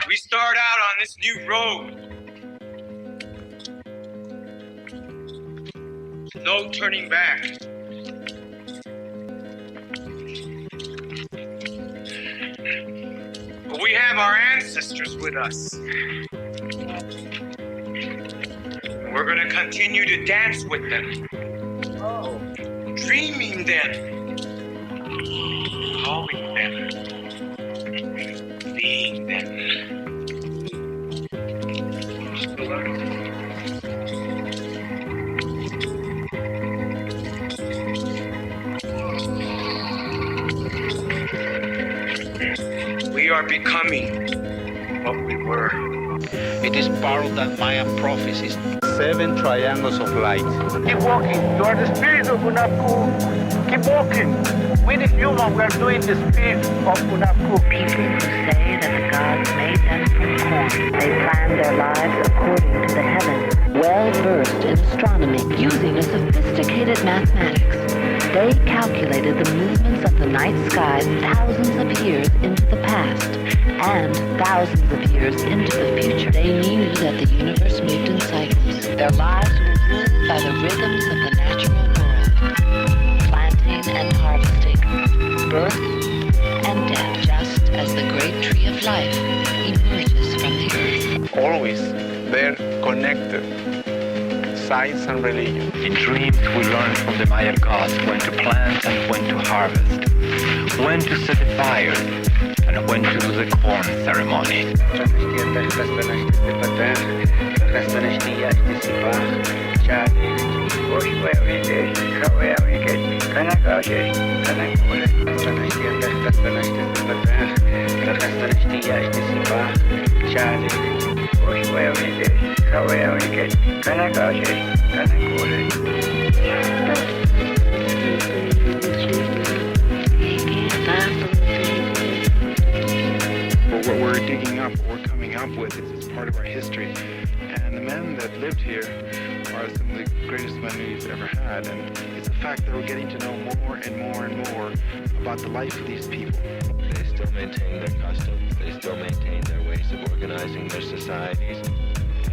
We start out on this new road. No turning back. But we have our ancestors with us. We're gonna continue to dance with them. Dreaming them. Calling them. Being them. We are becoming what we were. It is part of that Mayan prophecies. 7 triangles of light. Keep walking. You are the spirit of Unapu. Keep walking. We the human, we are doing the spirit of Unapu. People who say that the gods made them from corn. They planned their lives according to the heavens. Well-versed in astronomy, using a sophisticated mathematics, they calculated the movements of the night sky thousands of years into the past and thousands of years into the future. They knew that the universe moved in cycles. Their lives were ruled by the rhythms of the natural world, planting and harvesting, birth and death, just as the great tree of life emerges from the earth. Always they're connected. Science and religion. In dreams, we learn from the Maya gods when to plant and when to harvest, when to set the fire, and when to do the corn ceremony. What we're digging up, what we're coming up with is part of our history. And the men that lived here are some of the greatest men we've ever had. And it's a fact that we're getting to know more and more and more about the life of these people. They still maintain their customs. They still maintain their ways of organizing their societies.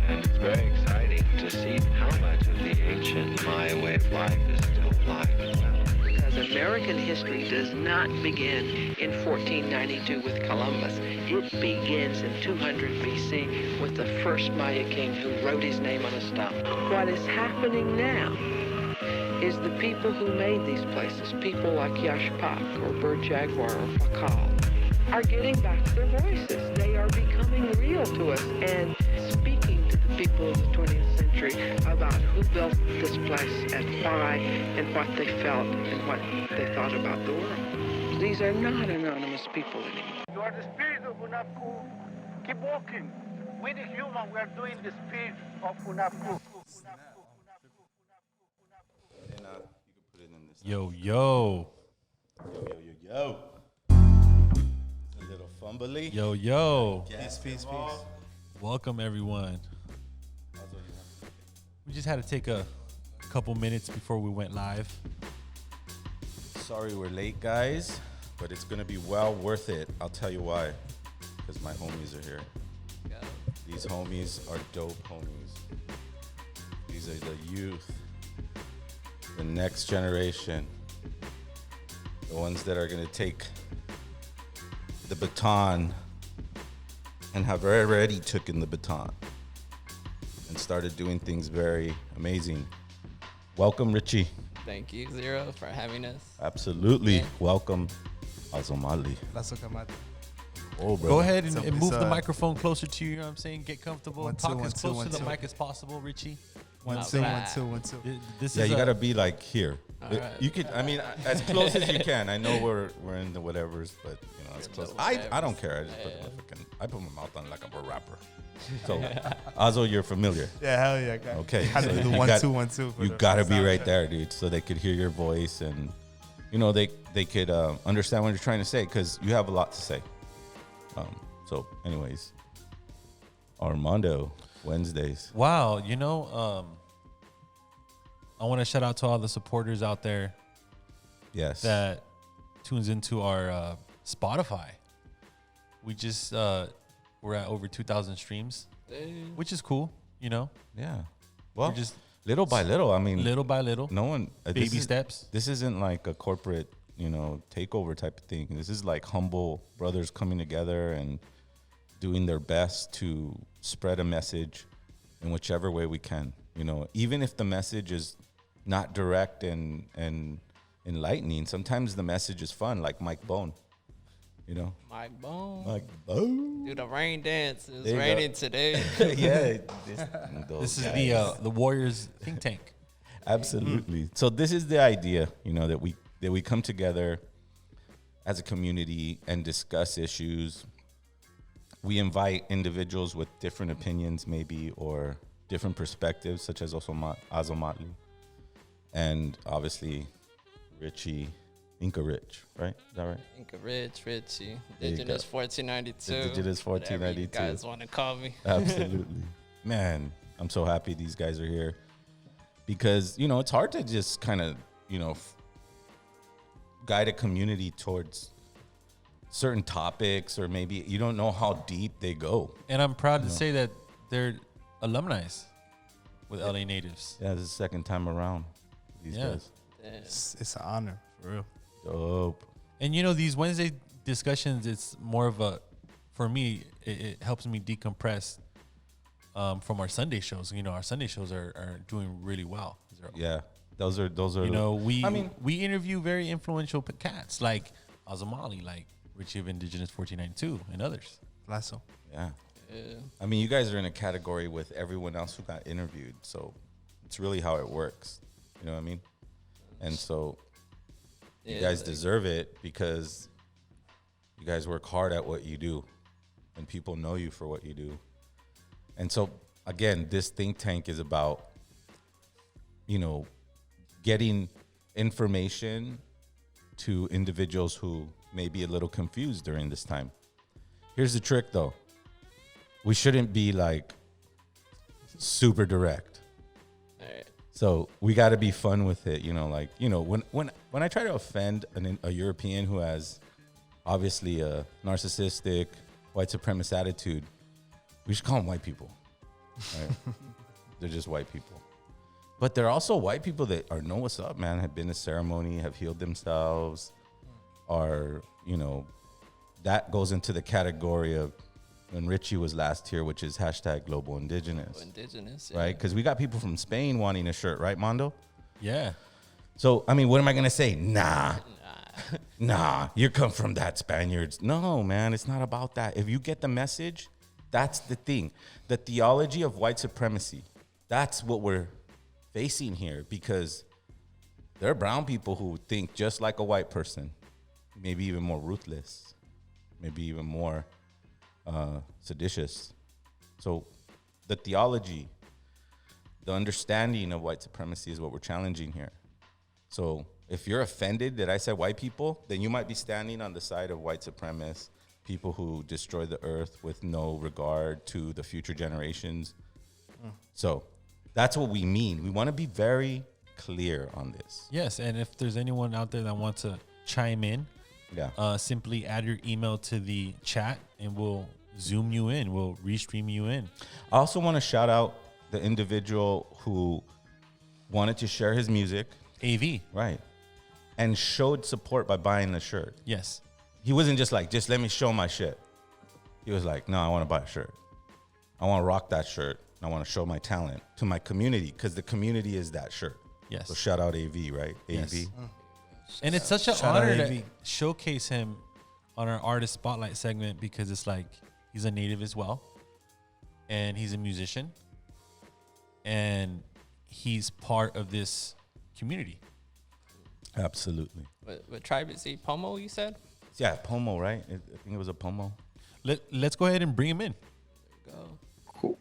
And it's very exciting to see how much of the ancient Maya way of life is still alive as well. Because American history does not begin in 1492 with Columbus. It begins in 200 BC with the first Maya king who wrote his name on a stone. What is happening now is the people who made these places, people like Yashpak or Bird Jaguar or Fakal, are getting back their voices. They are becoming real to us and speaking to the people of the 20th century about who built this place and why and what they felt and what they thought about the world. These are not anonymous people anymore. You are the spirit of Unapu. Keep walking. We the human, we are doing the spirit of Unapu. Yo, yo. Yo. A little fumbly. Yo, yo. Peace. Welcome, everyone. We just had to take a couple minutes before we went live. Sorry we're late, guys, but it's going to be well worth it. I'll tell you why. Because my homies are here. These homies are dope homies. These are the youth, the next generation, the ones that are going to take the baton and have already taken the baton and started doing things very amazing. Welcome, Richie. Thank you, Zero, for having us. Absolutely. Yeah. Welcome, Azomali. Oh, bro. Go ahead and move the microphone closer to you. You know what I'm saying? Get comfortable. Talk as close to the mic as possible, Richie. One, two. This Yeah, is you gotta be like here. Right. You could, I mean, as close as you can. I know we're in the whatevers, but you know, as close. I don't care. I just I put my mouth on like I'm a rapper. So, Azo, you're familiar. Yeah, hell yeah. Guy. Okay. How to do the 1 2 1 2. You gotta be right there, dude, so they could hear your voice and, you know, they could understand what you're trying to say because you have a lot to say. So, anyways, Armando Wednesdays. Wow, you know, I want to shout out to all the supporters out there. Yes. That tunes into our Spotify. We just we're at over 2,000 streams, which is cool. You know. Yeah. Well, we're just little by little. I mean, little by little. No one. Baby steps. This isn't like a corporate, takeover type of thing. This is like humble brothers coming together and doing their best to spread a message in whichever way we can. Even if the message is not direct and enlightening, sometimes the message is fun, like Mike Bone. Mike Bone. Mike Bone. Do the rain dance. It's raining today. Yeah. This is the Warriors think tank. Absolutely. So this is the idea, that we come together as a community and discuss issues. We invite individuals with different opinions, maybe, or different perspectives, such as Azomali, and obviously Richie, Inca Rich, right? Is that right? Inca Rich, Richie, Indigenous 1492. Indigenous 1492. Whatever you guys want to call me. Absolutely. Man, I'm so happy these guys are here because, it's hard to just kind of, guide a community towards certain topics, or maybe you don't know how deep they go. And I'm proud to say that they're alumni with LA natives. Yeah, this is the second time around. These guys. It's an honor, for real. Dope. And these Wednesday discussions, it's more of for me, it helps me decompress from our Sunday shows. Our Sunday shows are doing really well. Yeah, those are. We interview very influential cats like Azomali, like Richie of Indigenous 1492, and others. Lasso. Yeah. I mean, you guys are in a category with everyone else who got interviewed, so it's really how it works. You know what I mean? And so you guys deserve it because you guys work hard at what you do, and people know you for what you do. And so, again, this think tank is about, getting information to individuals who may be a little confused during this time. Here's the trick, though. We shouldn't be like super direct. So we got to be fun with it, when I try to offend a European who has obviously a narcissistic white supremacist attitude, we should call them white people. Right? They're just white people. But they're also white people that know what's up, man, have been to ceremony, have healed themselves, are, that goes into the category of when Richie was last here, which is #Global Indigenous. Indigenous, right? Because we got people from Spain wanting a shirt, right, Mondo? Yeah. So, I mean, what am I going to say? Nah, you come from that Spaniards. No, man, it's not about that. If you get the message, that's the thing. The theology of white supremacy, that's what we're facing here, because there are brown people who think just like a white person, maybe even more ruthless, maybe even more seditious. So the theology, the understanding of white supremacy is what we're challenging here. So if you're offended that I said white people, then you might be standing on the side of white supremacists, people who destroy the earth with no regard to the future generations. So that's what we mean. We want to be very clear on this. Yes, and if there's anyone out there that wants to chime in, simply add your email to the chat and we'll Zoom you in. We'll restream you in. I also want to shout out the individual who wanted to share his music. AV. Right. And showed support by buying the shirt. Yes. He wasn't just like, just let me show my shit. He was like, no, I want to buy a shirt. I want to rock that shirt. I want to show my talent to my community, because the community is that shirt. Yes. So shout out AV, right? Yes. AV. And it's such an honor to showcase him on our artist spotlight segment, because it's like he's a native as well, and he's a musician, and he's part of this community. Absolutely. What tribe is he? Pomo, you said? Yeah, Pomo, right? I think it was a Pomo. Let's go ahead and bring him in. There we go. Cool.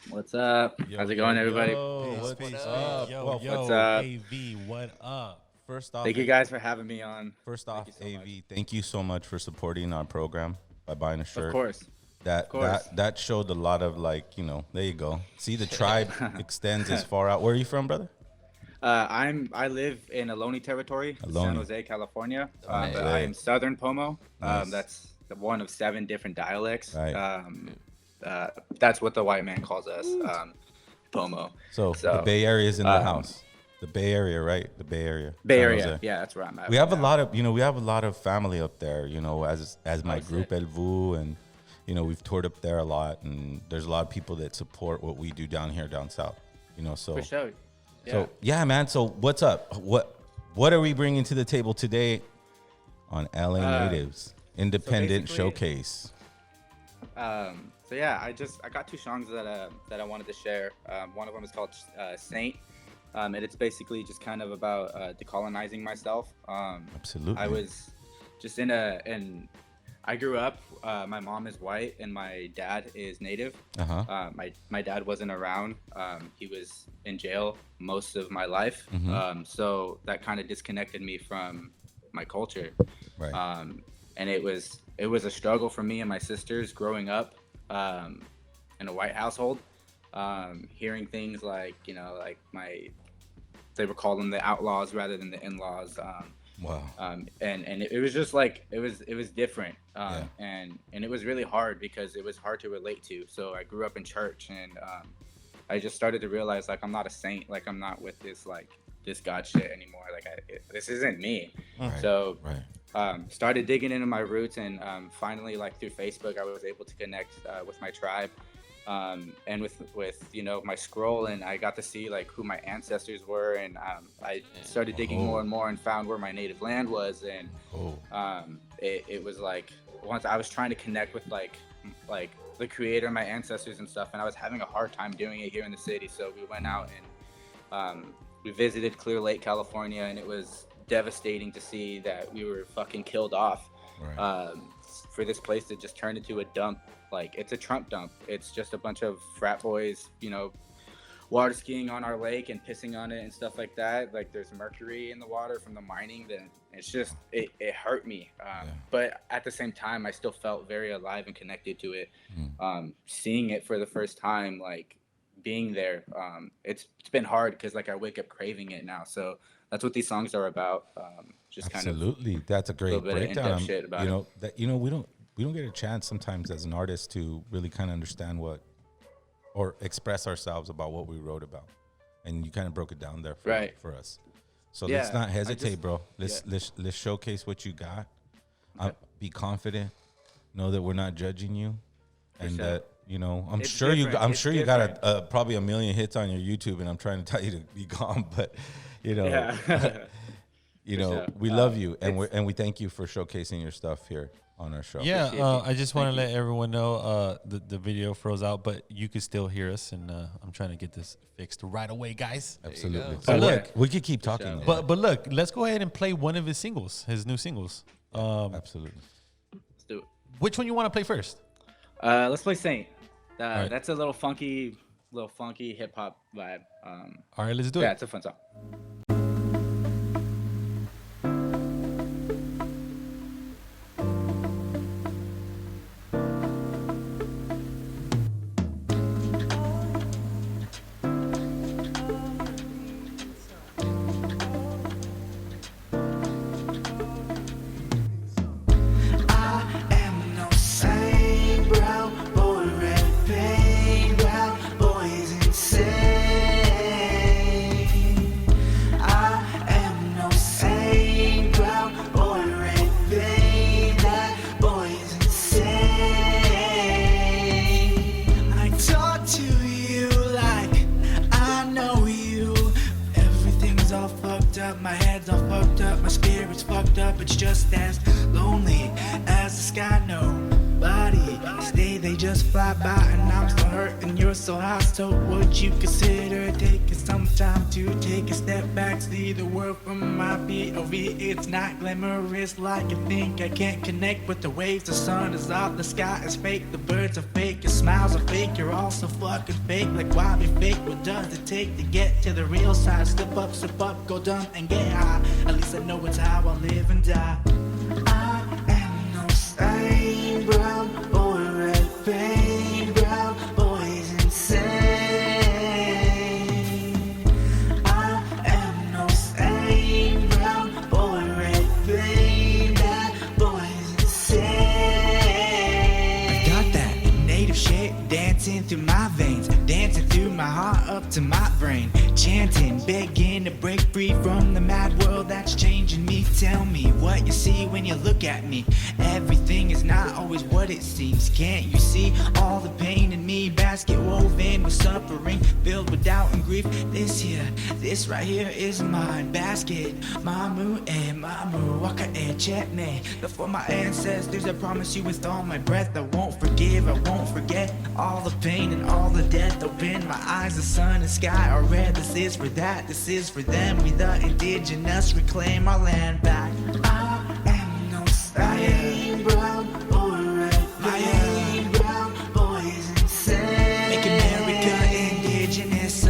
What's up? How's it going, everybody? What's up? What's up? AV, what up? First off, thank you guys for having me on. First off, AV, thank you so much for supporting our program by buying a shirt. Of course. That showed a lot of, like, there you go. See, the tribe extends as far out. Where are you from, brother? I live in Ohlone territory, San Jose, California. But I am Southern Pomo. Nice. That's one of 7 different dialects. Right. That's what the white man calls us, Pomo. So the Bay Area is in the house. The Bay Area, right? The Bay Area. Bay Area, yeah, that's where I'm at. We have a lot of family up there, as my group El Vuh, and we've toured up there a lot, and there's a lot of people that support what we do down here, down south, so. For sure. Yeah. So yeah, man. So what's up? What are we bringing to the table today on LA Natives Independent Showcase? So yeah, I got 2 songs that I wanted to share. One of them is called Saint. And it's basically just kind of about decolonizing myself. Absolutely. I was just I grew up, my mom is white and my dad is native. My dad wasn't around. He was in jail most of my life. So that kind of disconnected me from my culture. Right. And it was a struggle for me and my sisters growing up in a white household. Hearing things like, they were calling the outlaws rather than the in-laws. Wow. And it was just like, it was different. And it was really hard because it was hard to relate to. So I grew up in church, and I just started to realize, like, I'm not a saint. Like, I'm not with this God shit anymore. Like, this isn't me. Right. So started digging into my roots, and finally, like, through Facebook, I was able to connect with my tribe. And with my scroll, and I got to see like who my ancestors were, and I started digging more and more and found where my native land was, and it was like, once I was trying to connect with like the creator, my ancestors and stuff, and I was having a hard time doing it here in the city. So we went out and we visited Clear Lake, California, and it was devastating to see that we were fucking killed off. For this place to just turn into a dump. Like, it's a Trump dump. It's just a bunch of frat boys, water skiing on our lake and pissing on it and stuff like that. Like, there's mercury in the water from the mining. Then it's just, it hurt me. But at the same time, I still felt very alive and connected to it. Seeing it for the first time, like, being there, it's been hard because, like, I wake up craving it now. So that's what these songs are about. Absolutely. That's a great breakdown. Shit about we don't get a chance sometimes as an artist to really kind of understand or express ourselves about what we wrote about, and you kind of broke it down there for us. So let's not hesitate, bro. Let's showcase what you got. Be confident. Know that we're not judging you, and that I'm sure you got probably 1 million hits on your YouTube, and I'm trying to tell you to be calm, but we love you, and we thank you for showcasing your stuff here on our show. I just want to let everyone know the video froze out, but you can still hear us, and I'm trying to get this fixed right away, guys. Absolutely. So look, we could keep talking. But look, let's go ahead and play one of his new singles. Absolutely. Let's do it. Which one you want to play first? Let's play Saint. Right. That's a little funky hip hop vibe. All right, let's do it. Yeah, it's a fun song. Would you consider taking some time to take a step back, see the world from my POV? It's not glamorous like you think. I can't connect with the waves. The sun is off, the sky is fake, the birds are fake, your smiles are fake, you're all so fucking fake. Like, why be fake? What does it take to get to the real side? Slip up, go dumb and get high. At least I know it's how I live and die. I am no saint, brown boy, red vein, brown boy's insane. Brown boy, red vein, that boy's insane. up to my brain, chanting, begging to break free from the mad world that's changing me. Tell me what you see when you look at me. Everything is not always what it seems. Can't you see all the pain in me? Basket woven with suffering, filled with doubt and grief. This right here is my basket. Mamu and mamu, waka and check me. Before my ancestors, I promise you with all my breath, I won't forgive, I won't forget all the pain and all the death. Open my eyes, the sun and sky are red. This is for that, this is for them. We the indigenous reclaim our land back. I am no slave, brown or red. I am brown boys insane. Make America indigenous.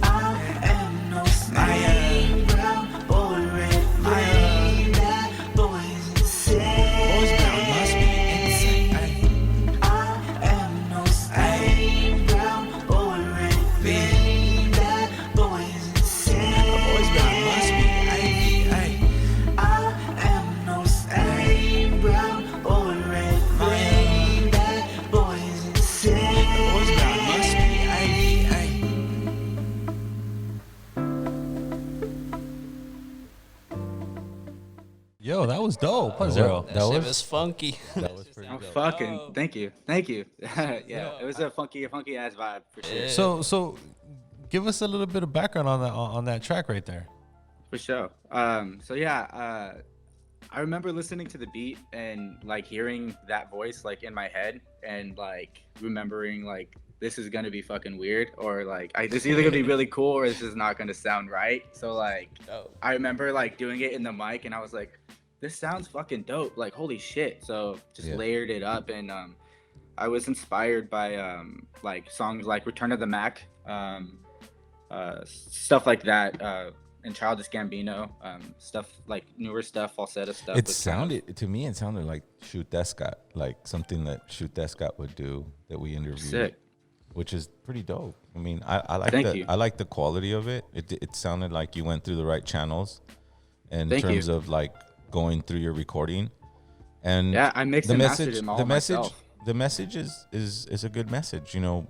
I am no slave, brown or red. I am that boys insane. Boys brown must be insane. I am no slave, brown or red. Being that boys insane. Boys brown must be. I am no slave, brown or red. Being that boys insane. Boys brown must be. Yo, that was dope. Huh, Zero? That shit was funky. That was pretty dope. Fucking thank you. Yeah, it was a funky ass vibe for sure. So give us a little bit of background on that track right there. For sure. I remember listening to the beat and like hearing that voice like in my head and like remembering like this is gonna be fucking weird or like this is either gonna be really cool or this is not gonna sound right. So like I remember like doing it in the mic and I was like, this sounds fucking dope. Like holy shit. So just layered it up and I was inspired by like songs like Return of the Mac, stuff like that. And Childish Gambino, stuff like newer stuff, falsetto stuff. It sounded like Shoot That Scott, like something that Shoot That Scott would do that we interviewed. Sick. Which is pretty dope. I mean, I like the quality of it. It sounded like you went through the right channels in terms of like going through your recording. And yeah, I mixed and mastered them all myself. The message is a good message, you know.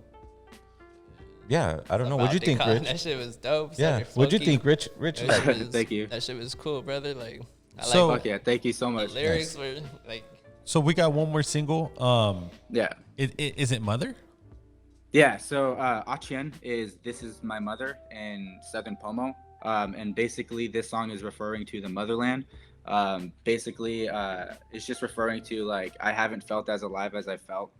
Yeah, I don't know. What'd you think, Rich? That shit was dope. Yeah, what'd you think, Rich? Thank you. That shit was cool, brother. Like, fuck yeah, thank you so much. The lyrics were like. So we got one more single. Yeah. Is it Mother? Yeah. So Achien is This Is My Mother in Southern Pomo, and basically this song is referring to the motherland. Basically, it's just referring to like I haven't felt as alive as I felt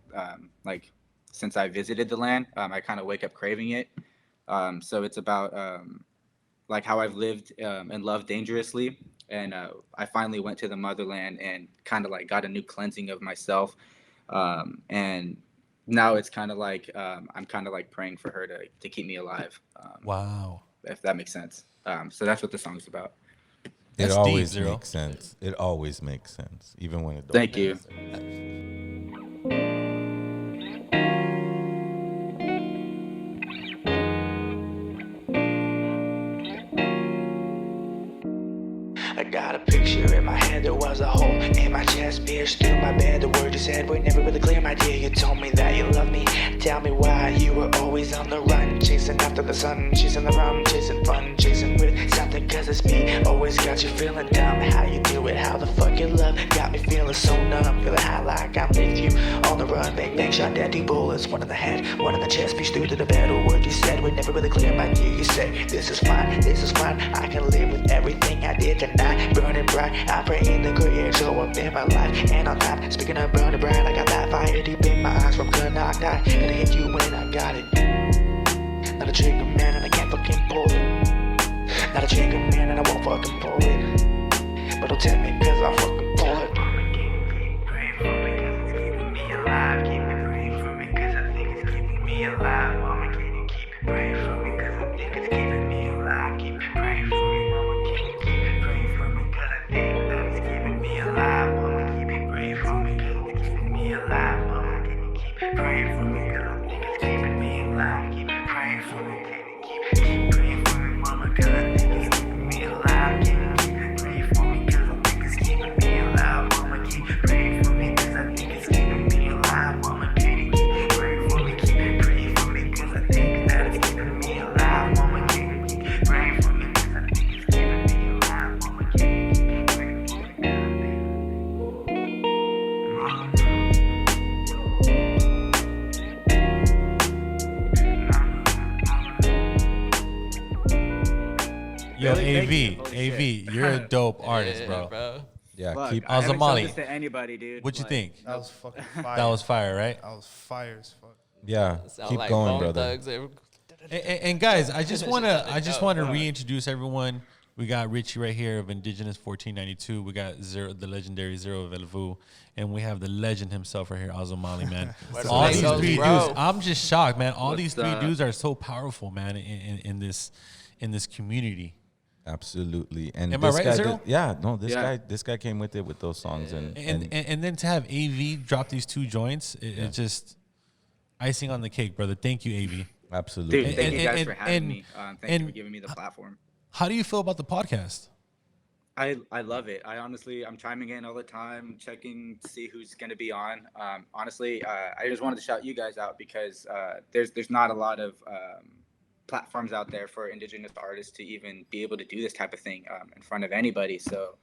like. Since I visited the land, I kind of wake up craving it. So it's about like how I've lived and loved dangerously. And I finally went to the motherland and kind of like got a new cleansing of myself. And now it's kind of like I'm kind of like praying for her to keep me alive. Wow. If that makes sense. So that's what the song's about. It always makes sense. It always makes sense, even when it don't. Thank you. I got a picture in my head, there was a hole in my chest, pierced through my bed. The word you said were never really clear, my dear. You told me that you love me. Tell me why you were always on the run, chasing after the sun, chasing the rum, chasing fun, chasing with something, cause it's me. Always got you feeling dumb. How you do it, how the fuck you love got me feeling so numb, feeling high like I'm with you on the run. Bang bang, shot down 2 bullets, one in the head, one in the chest, pierced through to the bed. The word you said were never really clear, my dear. You said this is fine, I can live with everything I did tonight. Burning bright, I pray in the creator, so up in my life and on top. Speaking of burning bright, I got that fire deep in my eyes from good knock knock. Gonna hit you when I got it. Not a trigger man and I can't fucking pull it. Not a trigger man and I won't fucking pull it. But don't tell me cause I'll fucking pull it. Pray for me cause it's keeping me alive. Keep it praying for me cause I think it's keeping me alive. Mama, can you keep it praying for me cause I think it's keeping me alive. Keep it praying for me, mama, can you keep it praying for me cause I think that it's keeping me alive. Mama, keep it praying for me cause it's keeping me alive. Mama, can you keep it praying for me cause I think it's keeping me alive. Keep it praying for me, can you keep praying for me, mama, cause I think it's keeping me alive. Can you keep it praying for me cause I think it's keeping me alive. AV, you're a dope artist, bro. Yeah, Fuck, keep I haven't shown Azomali. this to anybody, dude. What you Like, think? That was fucking fire. That was fire, right? That was fire as fuck. Yeah, Sound keep like going, Bone brother. Thugs. And guys, I just wanna reintroduce everyone. We got Richie right here of Indigenous1492. We got the legendary Zero of El Vuh, and we have the legend himself right here, Azomali, man. All these three dudes, I'm just shocked, man. All these three dudes are so powerful, man, in this community. Absolutely. And Am I this right, guy Zero? this guy came with it with those songs and then to have AV drop these two joints, it's just icing on the cake, brother. Thank you, AV. Absolutely. Dude, thank you guys for having me. Thank you for giving me the platform. How do you feel about the podcast? I love it. I'm chiming in all the time, checking to see who's going to be on. Honestly, I just wanted to shout you guys out because there's not a lot of platforms out there for Indigenous artists to even be able to do this type of thing in front of anybody. So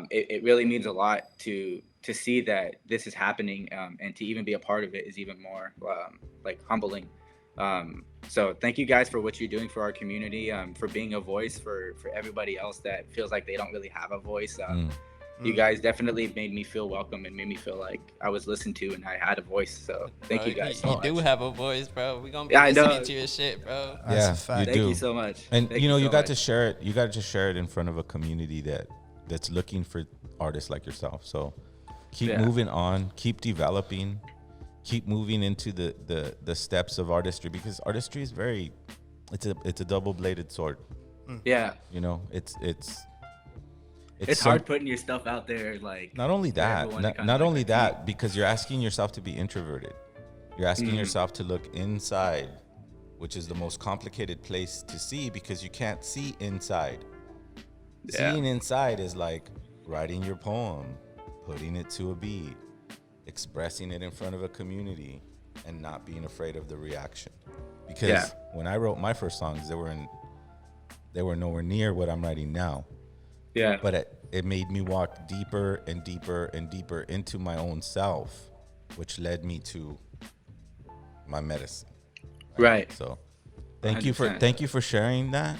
it really means a lot to see that this is happening, and to even be a part of it is even more like humbling. So thank you guys for what you're doing for our community, for being a voice for everybody else that feels like they don't really have a voice. You guys definitely made me feel welcome and made me feel like I was listened to and I had a voice. So thank you guys so much. You do have a voice, bro. We're going to be listening to your shit, bro. That's a fact. You Thank do. you so much. And Thank you so got much. to share it. You got to share it in front of a community that's looking for artists like yourself. So keep moving on, keep developing, keep moving into the steps of artistry, because artistry is it's a double-bladed sword. Yeah. You know, it's hard putting your stuff out there, like not only that, everyone to kinda not like only see. that, because you're asking yourself to be introverted. You're asking yourself to look inside, which is the most complicated place to see because you can't see inside. Yeah. Seeing inside is like writing your poem, putting it to a beat, expressing it in front of a community, and not being afraid of the reaction. Because when I wrote my first songs, they were nowhere near what I'm writing now. Yeah. But it made me walk deeper and deeper and deeper into my own self, which led me to my medicine. Right. So thank you 100%. for sharing that.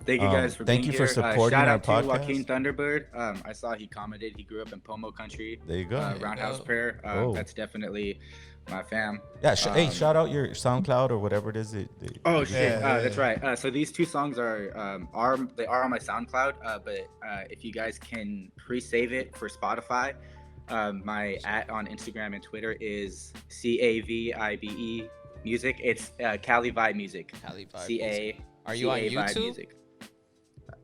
Thank you guys for thank being you here. for supporting shout our out to podcast. Joaquin Thunderbird. I saw he commented. He grew up in Pomo country. There you go. Roundhouse Prayer. That's definitely my fam. Yeah. Hey, shout out your SoundCloud or whatever it is. Oh shit! That's right. So these two songs are on my SoundCloud. But if you guys can pre-save it for Spotify, my @ on Instagram and Twitter is CAVIBE Music. It's Cali Vibe Music. Cali Vibe CA. Are you on CA Vibe YouTube? Music.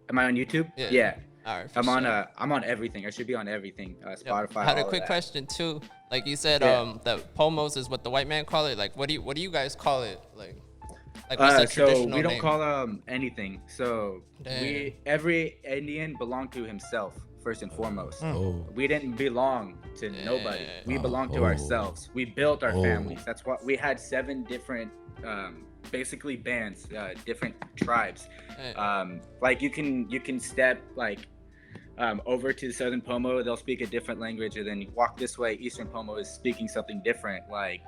Am I on YouTube? Yeah. All right, I'm on everything. I should be on everything. Spotify. I had a all of quick that. question too. Like you said, the pomos is what the white man call it. Like, what do you guys call it? Like what's the So traditional we don't name? call anything. So Damn. every Indian belonged to himself first and foremost. Oh. We didn't belong to nobody. We belonged to ourselves. We built our families. That's what we had 7 different basically bands, different tribes. Like you can step like over to Southern Pomo, they'll speak a different language, and then you walk this way, Eastern Pomo is speaking something different, like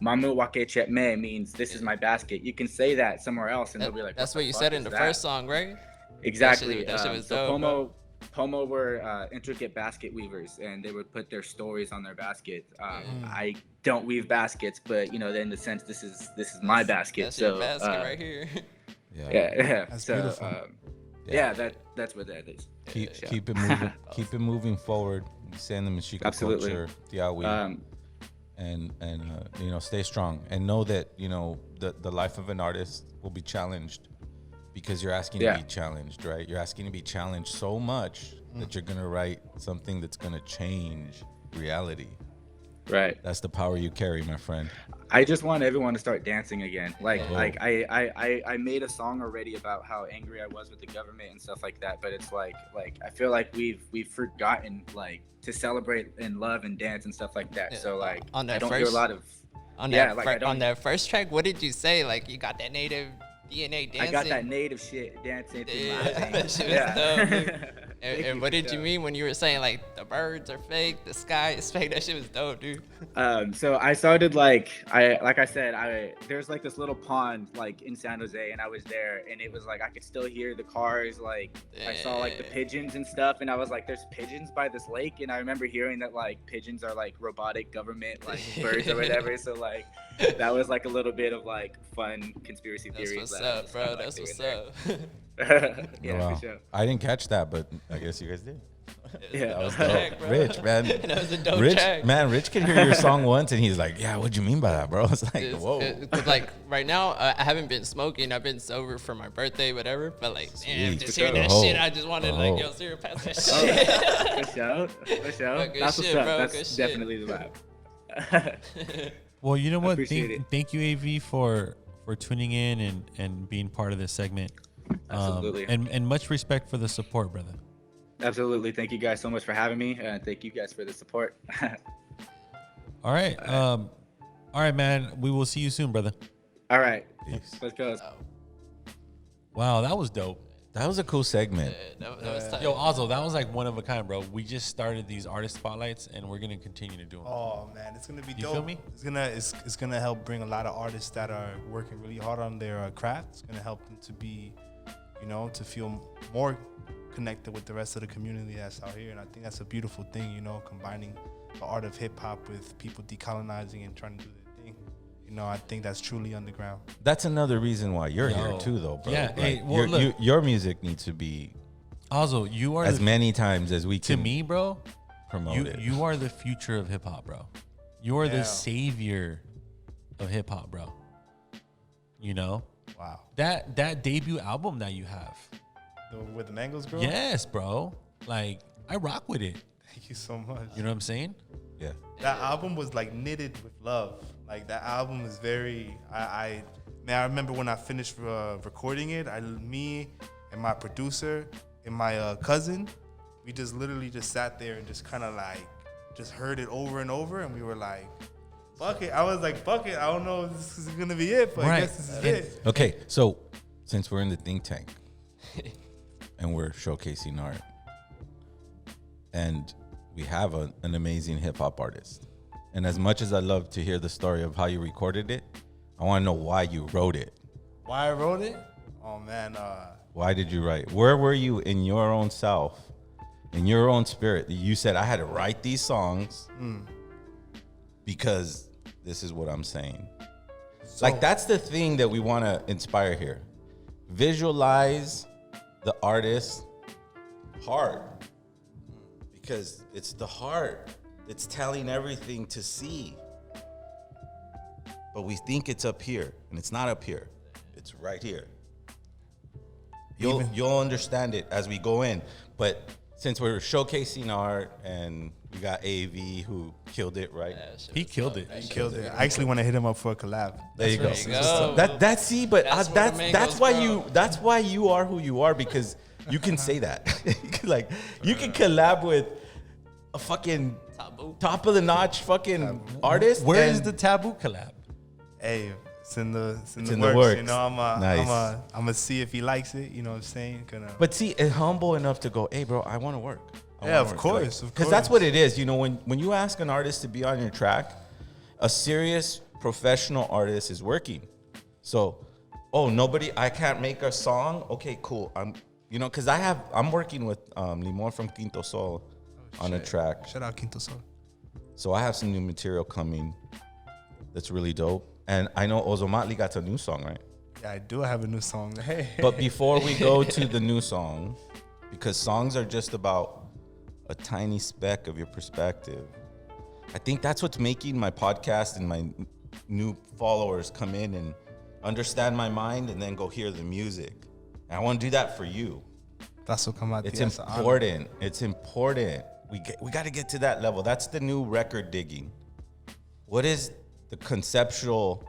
Mamu Wake Chetme means this is my basket. You can say that somewhere else and they'll be like, That's what you said in the first song, right? Exactly. That shit was So dope, bro. Pomo were intricate basket weavers, and they would put their stories on their basket. I don't weave baskets, but in the sense, this is my basket. That's so your basket right here. yeah. That's so beautiful. that's what that is. Keep it moving. Keep it moving forward. Send them Mexica Absolutely. culture, Tiawi, and stay strong and know that the life of an artist will be challenged because you're asking to be challenged, right? You're asking to be challenged so much that you're gonna write something that's gonna change reality. Right. That's the power you carry, my friend. I just want everyone to start dancing again. I made a song already about how angry I was with the government and stuff like that, but it's like I feel like we've forgotten to celebrate and love and dance and stuff like that. So on that I don't hear a lot of on that first track. What did you say? Like you got that native DNA dancing. I got that native shit dancing. Yeah, that shit was dope. And what did you mean when you were saying like the birds are fake, the sky is fake? That shit was dope, dude. So I started there's like this little pond like in San Jose, and I was there, and it was like I could still hear the cars. Like I saw like the pigeons and stuff, and I was like, "There's pigeons by this lake," and I remember hearing that like pigeons are like robotic government like birds or whatever. So like that was like a little bit of like fun conspiracy theories. That's what's up, bro. That's what's up. Yeah, Wow. for sure. I didn't catch that, but I guess you guys did. Yeah, that was track, dope. bro. Rich, man. That was a dope Rich, track. man. Rich can hear your song once, and he's like, "Yeah, what'd you mean by that, bro?" It's like, whoa. Cause like right now, I haven't been smoking. I've been sober for my birthday, whatever. But like, damn, Sweet. just hearing that Oh. shit, I just wanted like, yo, Zero, pass that shit. For sure. For sure. But good That's what's shit, up. bro. That's Good shit. definitely the vibe. Well, you know what? appreciate it. Thank you, AV, for tuning in and being part of this segment. Absolutely. And much respect for the support, brother. Absolutely. Thank you guys so much for having me. Thank you guys for the support. All right. All right, man. We will see you soon, brother. All right. Peace. Let's go. Wow, that was dope. That was a cool segment. That was tight. Yo, Ozzo, that was like one of a kind, bro. We just started these artist spotlights, and we're gonna continue to do them. Oh man, it's gonna be You dope. feel me? It's gonna help bring a lot of artists that are working really hard on their craft. It's gonna help them to be, to feel more connected with the rest of the community that's out here. And I think that's a beautiful thing, combining the art of hip hop with people decolonizing and trying to do their thing. I think that's truly underground. That's another reason why you're here Yo. too, though, bro. Yeah, Like, hey, well, look. your music needs to be Ozzo, you are as many times as we to can me, bro. promote it. You are the future of hip hop, bro. You are Yeah. the savior of hip hop, bro. Wow. That debut album that you have. With the Mangoes Girl? Yes, bro. Like I rock with it. Thank you so much. You know what I'm saying? Yeah. That album was like knitted with love. Like that album is very. I remember when I finished recording it. Me and my producer and my cousin, we just literally just sat there and just kind of like just heard it over and over, and we were like, "Fuck it." I was like, "Fuck it." I don't know if this is gonna be it, but I guess this is it. Okay, so since we're in the think tank and we're showcasing art, and we have an amazing hip hop artist. And as much as I love to hear the story of how you recorded it, I want to know why you wrote it. Why I wrote it? Oh man, Why did you write? Where were you in your own self, in your own spirit? You said, I had to write these songs because this is what I'm saying. Like, that's the thing that we want to inspire here. Visualize the artist's heart, because it's the heart that's telling everything to see. But we think it's up here, and it's not up here. It's right here. You'll understand it as we go in. But since we're showcasing art, and we got AV who killed it, right? He killed it. He killed it. I actually want to hit him up for a collab. There you go. There you go. That's see, but That's where the that's mangoes why grow. that's why you are who you are, because you can say that. Like, you can collab with a fucking top of the notch fucking artist. Where is and- the Taboo collab? Hey, it's in the the works. works. I'm Nice. gonna see if he likes it. You know what I'm saying? But see, it's humble enough to go, hey, bro, I want to work. Yeah, of course, of Because that's course. what it is. When you ask an artist to be on your track, a serious professional artist is working. So, I can't make a song. Okay, cool. Because I'm working with Limon from Quinto Sol on a track. Shout out Quinto Sol. So I have some new material coming that's really dope. And I know Azomali got a new song, right? Yeah, I do have a new song. Hey. But before we go to the new song, because songs are just about a tiny speck of your perspective, I think that's what's making my podcast and my new followers come in and understand my mind and then go hear the music. And I want to do that for you. That's what come out. It's important. It's important. We got to get to that level. That's the new record digging. What is the conceptual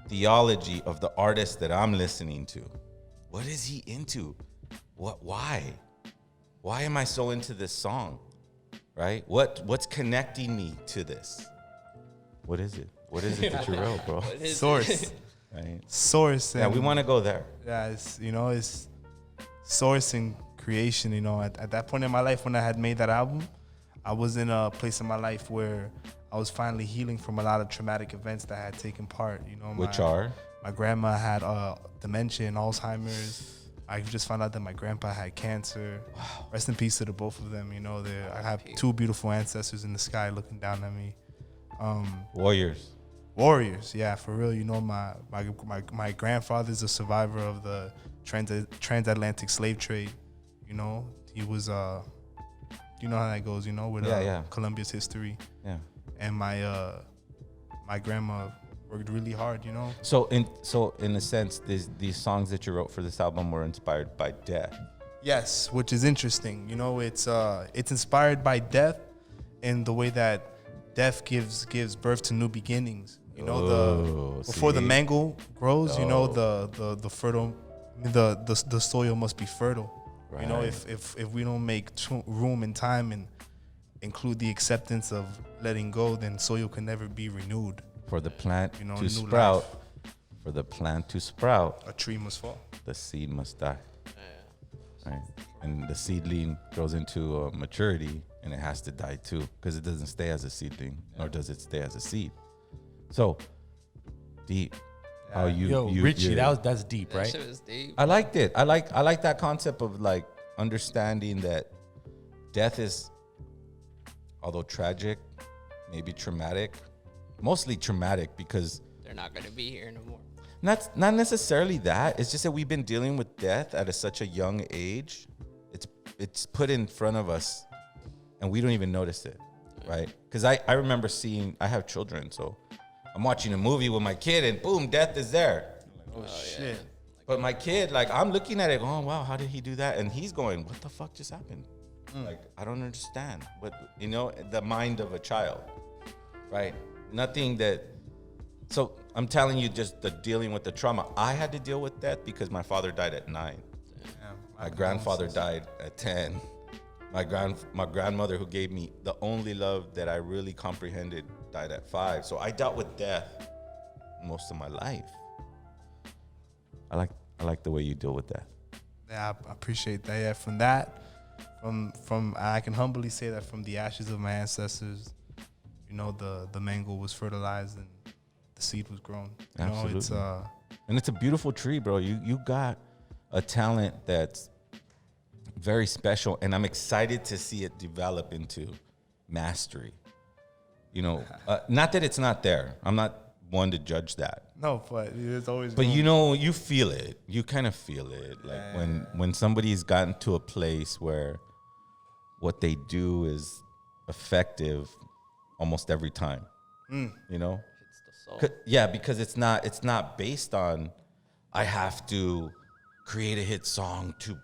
theology of the artist that I'm listening to? What is he into? Why am I so into this song? Right? What's connecting me to this? What is it? What is it that you wrote, bro? Source. Right? Source. Yeah, we want to go there. Yeah, it's source and creation. You know, at that point in my life when I had made that album, I was in a place in my life where I was finally healing from a lot of traumatic events that had taken part. You know, Which are? My grandma had dementia and Alzheimer's. I just found out that my grandpa had cancer. Wow. Rest in peace to the both of them. You know, I have two beautiful ancestors in the sky looking down at me. Warriors, yeah, for real. You know, my grandfather's a survivor of the transatlantic slave trade. You know, he was you know how that goes. You know, with Colombia's history. Yeah. And my grandma worked really hard, you know. So in a sense, these songs that you wrote for this album were inspired by death. Yes, which is interesting. You know, it's inspired by death in the way that death gives birth to new beginnings. You know, before the mango grows, you know, the fertile, the soil must be fertile. Right. You know, if we don't make room and time and include the acceptance of letting go, then soil can never be renewed. For the plant to sprout, a tree must fall. The seed must die. Right, and the seedling grows into maturity, and it has to die too, because it doesn't stay as a seedling, nor does it stay as a seed. So deep. How Richie, that's deep, right? That shit was deep. I liked it. I like that concept of like understanding that death is, although tragic, maybe traumatic, mostly traumatic because they're not gonna be here no more. Not necessarily that. It's just that we've been dealing with death at such a young age. It's put in front of us, and we don't even notice it, right? Because I remember seeing. I have children, so I'm watching a movie with my kid, and boom, death is there. Oh shit! But my kid, like, I'm looking at it, going, "Wow, how did he do that?" And he's going, "What the fuck just happened?" Like, I don't understand. But you know, the mind of a child, right? Nothing that. So I'm telling you, just the dealing with the trauma. I had to deal with that because my father died at 9. My grandfather died at 10. My grandmother, who gave me the only love that I really comprehended, died at 5. So I dealt with death most of my life. I like the way you deal with that. Yeah, I appreciate that. Yeah, from I can humbly say that from the ashes of my ancestors, you know, the mango was fertilized and the seed was grown. You Absolutely. know, and it's a beautiful tree, bro. You got a talent that's very special, and I'm excited to see it develop into mastery. You know, not that it's not there. I'm not one to judge that. No, but it's always. But you know, you feel it. You kind of feel it, like when somebody's gotten to a place where what they do is effective almost every time. You know. Yeah, because it's not based on I have to create a hit song to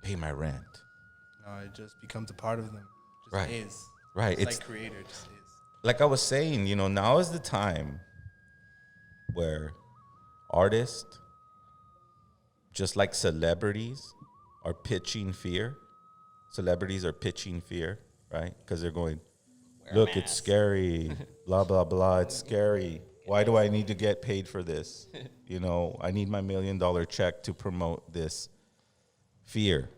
pay my rent. No, it just becomes a part of them. It just Right. is. Right. It's like creator, it just is. Like I was saying, you know, now is the time where artists, just like celebrities, are pitching fear. Celebrities are pitching fear, right? Because they're going, look, it's scary, blah, blah, blah, it's scary. Why do I need to get paid for this? You know, I need my $1 million check to promote this fear,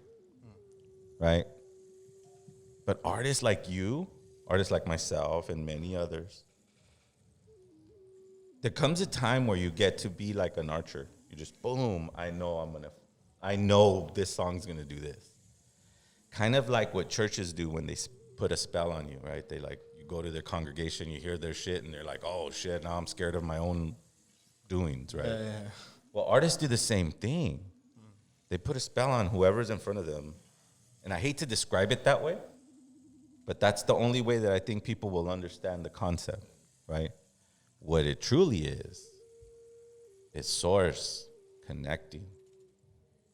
right? But artists like you, artists like myself and many others, there comes a time where you get to be like an archer. You just, boom, I know this song's gonna do this. Kind of like what churches do when they put a spell on you, right? They like, you go to their congregation, you hear their shit, and they're like, oh shit, now I'm scared of my own doings, right? Yeah. Well, artists do the same thing. They put a spell on whoever's in front of them. And I hate to describe it that way, but that's the only way that I think people will understand the concept, right? What it truly is source connecting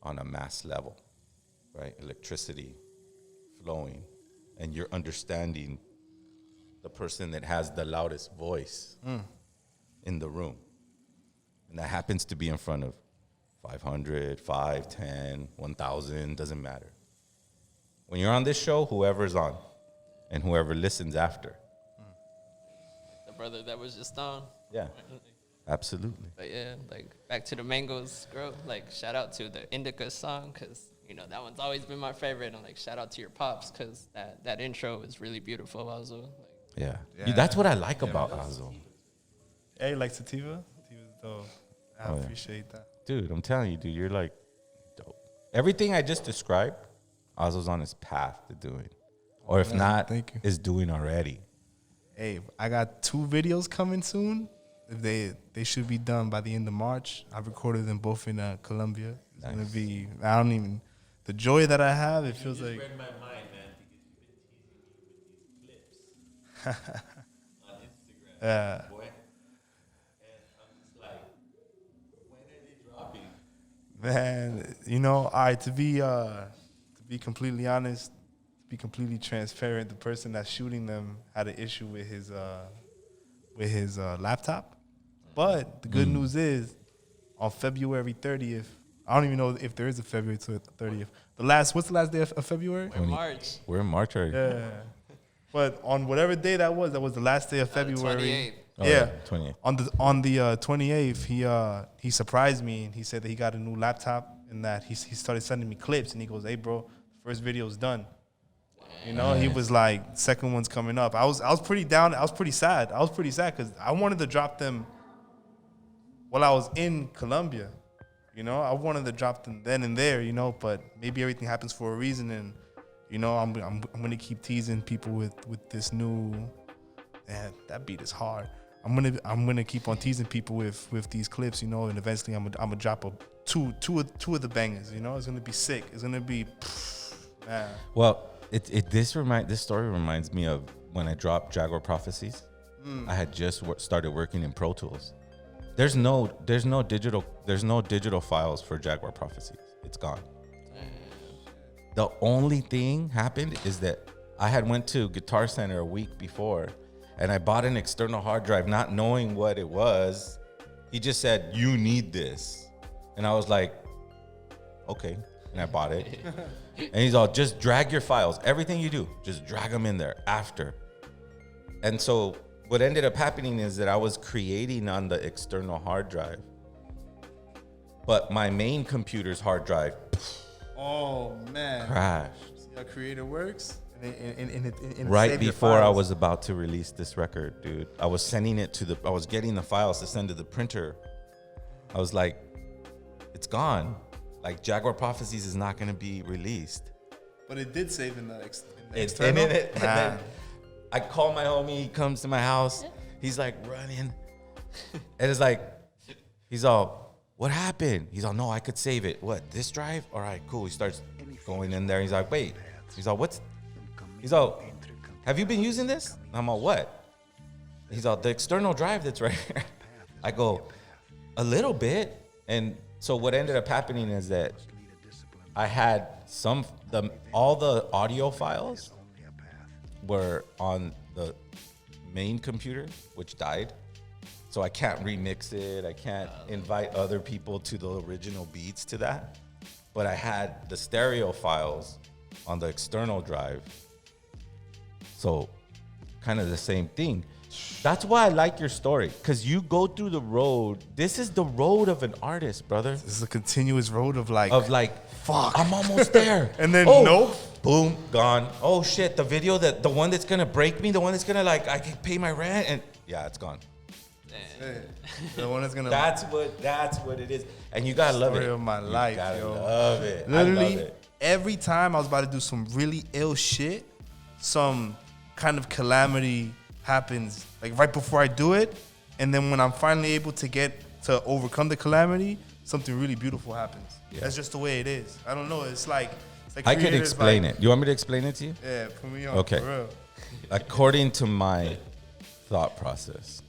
on a mass level, right? Electricity flowing, and you're understanding the person that has the loudest voice in the room. And that happens to be in front of 500, 5, 10, 1,000, doesn't matter. When you're on this show, whoever's on and whoever listens after. The brother that was just on. Yeah, absolutely. But yeah, like back to the mangoes grow. Like shout out to the Indica song, because You know, that one's always been my favorite. And like, shout out to your pops, because that intro is really beautiful. Also, like, Yeah. That's what I like about Azo. Hey, like sativa? Sativa's dope. I appreciate that. Dude, I'm telling you, dude, you're like dope. Everything I just described, Azo's on his path to doing. Or if not, is doing already. Hey, I got 2 videos coming soon. They should be done by the end of March. I recorded them both in Colombia. It's gonna be, I don't even, the joy that I have, it feels like. read my mind, man, because you've been teasing me with these clips on Instagram. Yeah. Boy. And I'm just like, when are they dropping? Man, you know, all right, to be completely honest, to be completely transparent, the person that's shooting them had an issue with his laptop. But the good news is, on February 30th, I don't even know if there is a February 30th. What's the last day of February? March. We're in March already. Yeah. But on whatever day that was the last day of February. 28th. Yeah. 28th. On the 28th, he surprised me and he said that he got a new laptop and that he started sending me clips and he goes, "Hey bro, first video's done." You know, he was like, second one's coming up. I was pretty down. I was pretty sad because I wanted to drop them while I was in Colombia. You know, I wanted to drop them then and there, you know, but maybe everything happens for a reason. And, you know, I'm going to keep teasing people with this new, man, that beat is hard. I'm going to keep on teasing people with these clips, you know, and eventually I'm going to drop two of the bangers, you know. It's going to be sick. It's going to be, man. Well, this story reminds me of when I dropped Jaguar Prophecies. I had just started working in Pro Tools. There's no digital files for Jaguar Prophecies. It's gone. The only thing happened is that I had went to Guitar Center a week before and I bought an external hard drive not knowing what it was. He just said, "You need this." And I was like, okay. And I bought it. And he's all, "Just drag your files. Everything you do, just drag them in there after." And so what ended up happening is that I was creating on the external hard drive, but my main computer's hard drive crashed. See how Creator works? And right before I was about to release this record, dude. I was sending it I was getting the files to send to the printer. I was like, it's gone. Like, Jaguar Prophecies is not going to be released. But it did save in the external. And then I call my homie. He comes to my house. He's like running. And it's like, he's all, "What happened?" He's all, "No, I could save it." "What, this drive?" "All right, cool." He starts going in there. He's like, "Wait." He's all, he's all, "Have you been using this?" And I'm all, "What?" He's all, "The external drive that's right here." I go, "A little bit." And so what ended up happening is that I had all the audio files were on the main computer, which died. So I can't remix it. I can't invite other people to the original beats to that. But I had the stereo files on the external drive. So kind of the same thing. That's why I like your story, because you go through the road. This is the road of an artist, brother. This is a continuous road of like, fuck, I'm almost there. And then nope. Boom, gone. Oh shit, the video, the one that's gonna break me, the one that's gonna I can pay my rent, and yeah, it's gone. The one that's gonna. That's what it is, and you gotta love it. Story of my life, yo. Love it. Literally, I love it. every time I was about to do some really ill shit, some kind of calamity happens, like right before I do it, and then when I'm finally able to overcome the calamity, something really beautiful happens. Yeah. That's just the way it is. I don't know. It's like I could explain it. You want me to explain it to you? Yeah, put me on. Okay. For real. According to my thought process,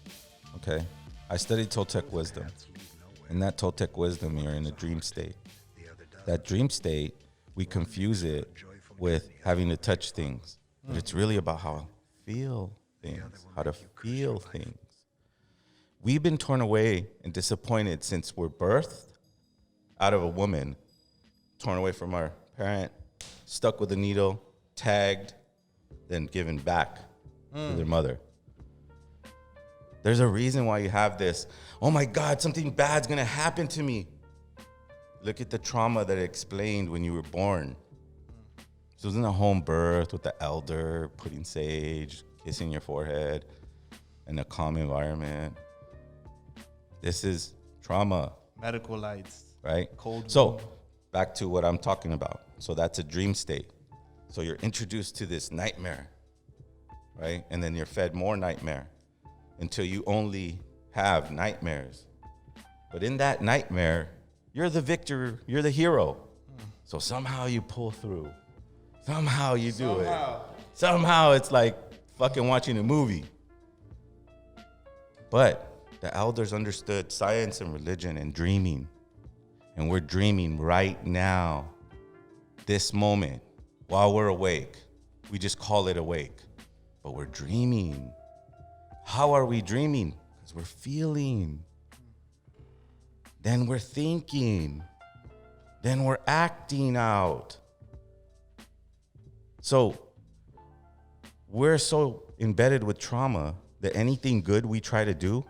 okay, I studied Toltec wisdom. In that Toltec wisdom, you're in a dream state. That dream state, we confuse it with having to touch things, but it's really about how I feel things, how to feel things. We've been torn away and disappointed since we're birthed out of a woman, torn away from our parent, stuck with a needle, tagged, then given back to their mother. There's a reason why you have this, "Oh my God, something bad's gonna happen to me." Look at the trauma that it explained when you were born. This wasn't a home birth with the elder putting sage, kissing your forehead, in a calm environment. This is trauma. Medical lights. Right? Cold. So, back to what I'm talking about. So that's a dream state. So you're introduced to this nightmare, right? And then you're fed more nightmare until you only have nightmares. But in that nightmare, you're the victor, you're the hero. So somehow you pull through. Somehow you do it. Somehow it's like fucking watching a movie. But the elders understood science and religion and dreaming. And we're dreaming right now, this moment, while we're awake. We just call it awake. But we're dreaming. How are we dreaming? Because we're feeling. Then we're thinking. Then we're acting out. So we're so embedded with trauma that anything good we try to do,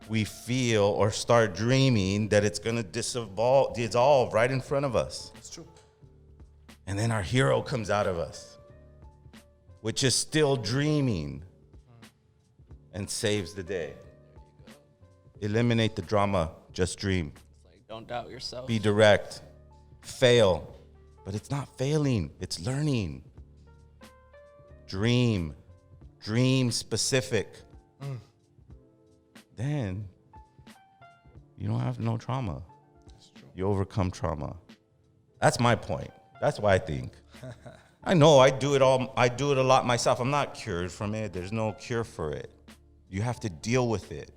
we feel or start dreaming that it's going to dissolve right in front of us. That's true. And then our hero comes out of us, which is still dreaming, and saves the day. Eliminate the drama, just dream. It's like, don't doubt yourself. Be direct. Fail. But it's not failing, it's learning. Dream. Dream specific. Then you don't have no trauma. You overcome trauma. That's my point. That's what I think. I know I do it a lot myself. I'm not cured from it. There's no cure for it. You have to deal with it.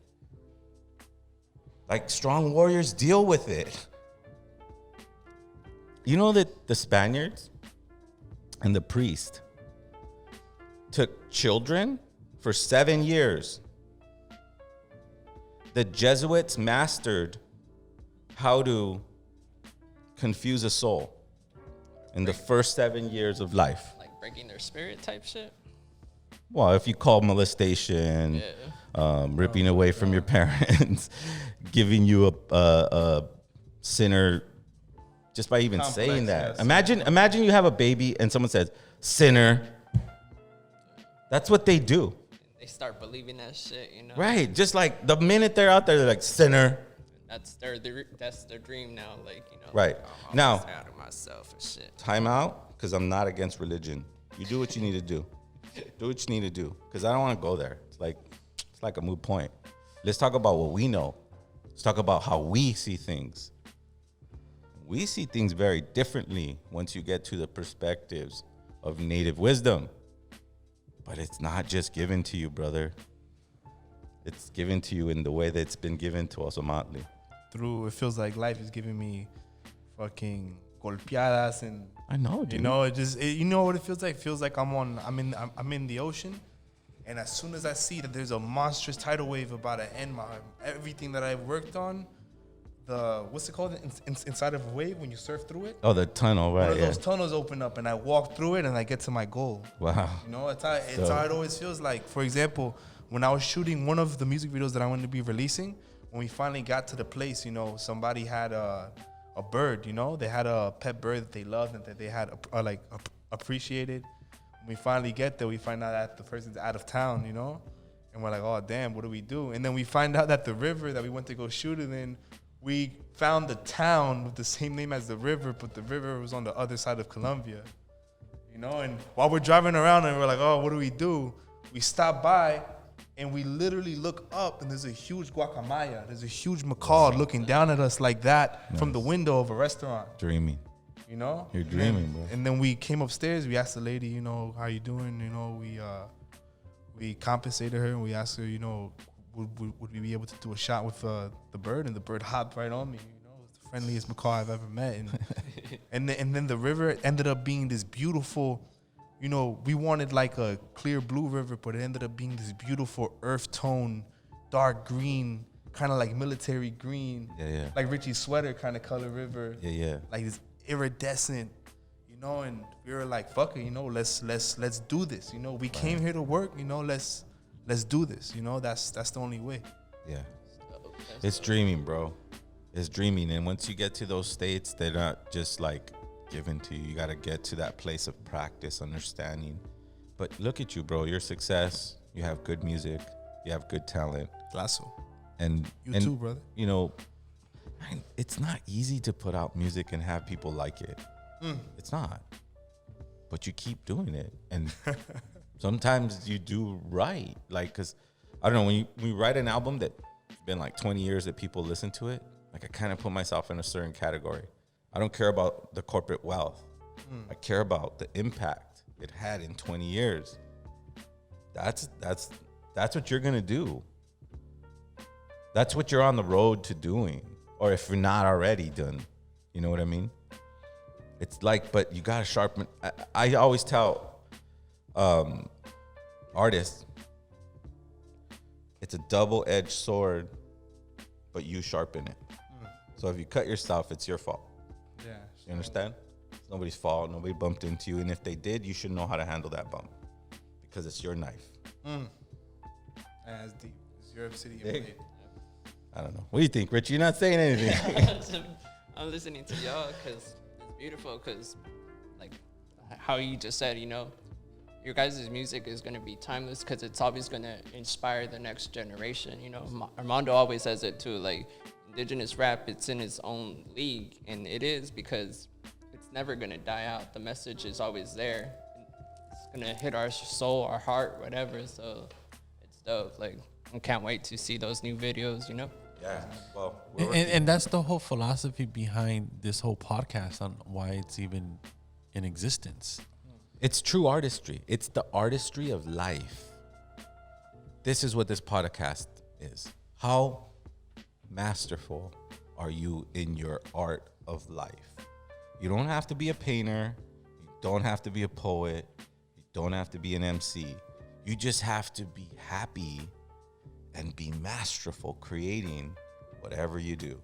Like strong warriors deal with it. You know that the Spaniards and the priest took children for 7 years. The Jesuits mastered how to confuse a soul in the first 7 years of life. Like breaking their spirit type shit? Well, if you call molestation, ripping away from your parents, giving you a sinner, just by even saying that. Yes. Imagine you have a baby and someone says, sinner. That's what they do. They start believing that shit, you know? Right. Just like the minute they're out there, they're like, sinner. That's their dream now, like, you know. Right. Like, now, out of myself and shit. Time out, because I'm not against religion. You do what you need to do. Do what you need to do, because I don't want to go there. It's like a moot point. Let's talk about what we know. Let's talk about how we see things. We see things very differently once you get to the perspectives of native wisdom. But it's not just given to you, brother. It's given to you in the way that it's been given to Azomali. It feels like life is giving me fucking golpeadas, and I know, dude. You know, you know what it feels like? It feels like I'm in the ocean, and as soon as I see that there's a monstrous tidal wave about to end everything that I've worked on, what's it called inside of a wave when you surf through it? Oh, the tunnel, right? One of those tunnels open up, and I walk through it, and I get to my goal. Wow. You know, it's how it always feels like. For example, when I was shooting one of the music videos that I wanted to be releasing, when we finally got to the place, you know, somebody had a bird. You know, they had a pet bird that they loved and that they had appreciated. When we finally get there, we find out that the person's out of town. You know, and we're like, oh damn, what do we do? And then we find out that the river that we went to go shoot it in, we found the town with the same name as the river, but the river was on the other side of Colombia. You know, and while we're driving around and we're like, oh, what do? We stop by and we literally look up and there's a huge guacamaya. There's a huge macaw looking down at us like that from the window of a restaurant. Dreaming. You know? You're dreaming, bro. And then we came upstairs. We asked the lady, you know, how you doing? You know, we compensated her and we asked her, you know, would we be able to do a shot with the bird? And the bird hopped right on me. You know, it was the friendliest macaw I've ever met. And and then the river ended up being this beautiful, you know, we wanted like a clear blue river, but it ended up being this beautiful earth tone, dark green, kind of like military green. Yeah. Like Richie's sweater kind of color river. Yeah. Like this iridescent, you know, and we were like, fuck it, you know, let's do this. You know, we came here to work, you know, let's do this. You know, that's the only way. Yeah. It's dreaming, bro. is dreaming. And once you get to those states, they're not just like given to you. You got to get to that place of practice, understanding. But look at you, bro. Your success. You have good music. You have good talent. Lasso. And you too, brother. You know, it's not easy to put out music and have people like it. It's not. But you keep doing it. And sometimes you do right. Like, because, I don't know, when you write an album that's been like 20 years that people listen to it, like I kind of put myself in a certain category. I don't care about the corporate wealth. I care about the impact it had in 20 years. That's what you're going to do. That's what you're on the road to doing. Or if you're not already done, you know what I mean? It's like, but you got to sharpen. I always tell artists, it's a double-edged sword, but you sharpen it. So if you cut yourself, it's your fault. Yeah. You understand? It's nobody's fault. Nobody bumped into you. And if they did, you should know how to handle that bump because it's your knife. That's deep. It's your city. I don't know. What do you think, Rich? You're not saying anything. I'm listening to y'all because it's beautiful. Because, like, how you just said, you know, your guys' music is going to be timeless because it's always going to inspire the next generation. You know, Armando always says it too. Like, indigenous rap, it's in its own league, and it is because it's never going to die out. The message is always there. It's going to hit our soul, our heart, whatever. So it's dope. Like, I can't wait to see those new videos, you know? Yeah, well, and that's the whole philosophy behind this whole podcast on why it's even in existence. It's true artistry. It's the artistry of life. This is what this podcast is. How masterful are you in your art of life? You don't have to be a painter. You don't have to be a poet. You don't have to be an MC. You just have to be happy and be masterful creating whatever you do.